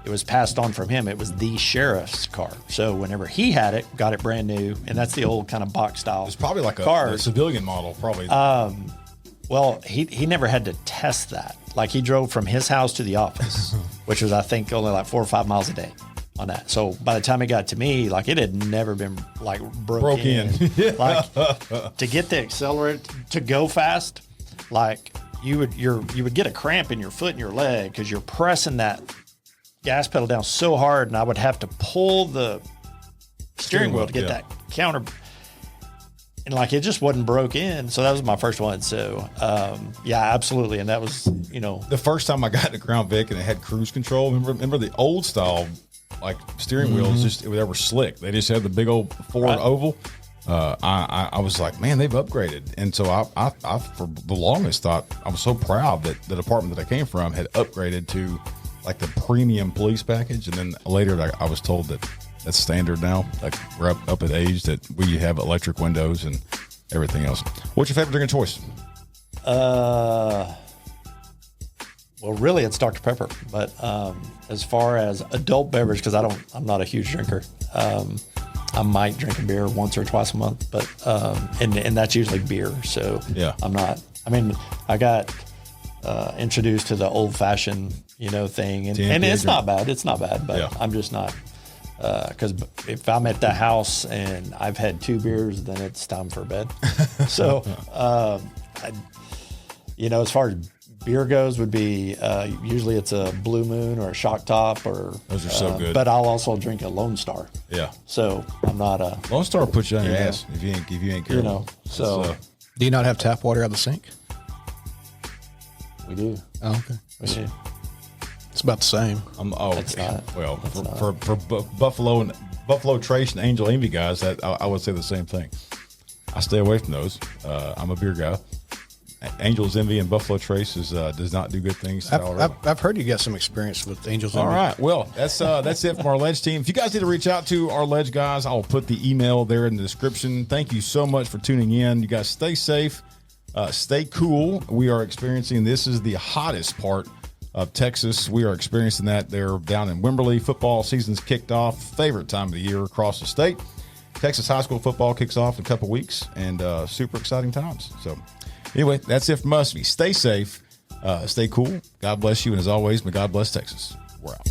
It was passed on from him. It was the sheriff's car. So whenever he had it, got it brand new, and that's the old kind of box style. It's probably like car. a civilian model, probably. Well, he never had to test that. Like he drove from his house to the office, which was I think only like 4 or 5 miles a day on that. So by the time it got to me, like it had never been like broke in. Like to get the accelerator to go fast, like you would get a cramp in your foot and your leg because you're pressing that gas pedal down so hard, and I would have to pull the steering wheel to get that counter, and like it just wasn't broke in. So that was my first one. So yeah, absolutely. And that was the first time I got the Crown Vic and it had cruise control. Remember the old style like steering wheels? Just they were slick. They just had the big old Ford oval. I was like, man, they've upgraded. And so I for the longest thought I was so proud that the department that I came from had upgraded to like the premium police package. And then later I was told that that's standard now. Like we're up at age that we have electric windows and everything else. What's your favorite drink of choice? Well, really, it's Dr. Pepper. But as far as adult beverage, because I'm not a huge drinker. I might drink a beer once or twice a month, but and that's usually beer. So yeah, I'm not. I mean, I got introduced to the old fashioned thing, and it's not bad. It's not bad, but yeah. I'm just not. Because if I'm at the house and I've had 2 beers, then it's time for bed. So, as far as beer goes, would be usually it's a Blue Moon or a Shock Top, or those are so good. But I'll also drink a Lone Star. Yeah. So I'm not a Lone Star puts you on your ass if you ain't careful. So Do you not have tap water out of the sink? we do. Oh, okay. We do. It's about the same. It's not. Well, It's not. for Buffalo Trace and Angel Envy guys, that I would say the same thing. I stay away from those. I'm a beer guy. Angel's Envy and Buffalo Trace does not do good things. I've heard you got some experience with Angels Envy. All right. Well, that's it from our Ledge team. If you guys need to reach out to our Ledge guys, I'll put the email there in the description. Thank you so much for tuning in. You guys stay safe, stay cool. We are experiencing, this is the hottest part of Texas. We are experiencing that. They're down in Wimberley. Football season's kicked off. Favorite time of the year across the state. Texas high school football kicks off in a couple weeks, and super exciting times. So anyway, that's it from us. Stay safe, stay cool. God bless you, and as always, may God bless Texas. We're out.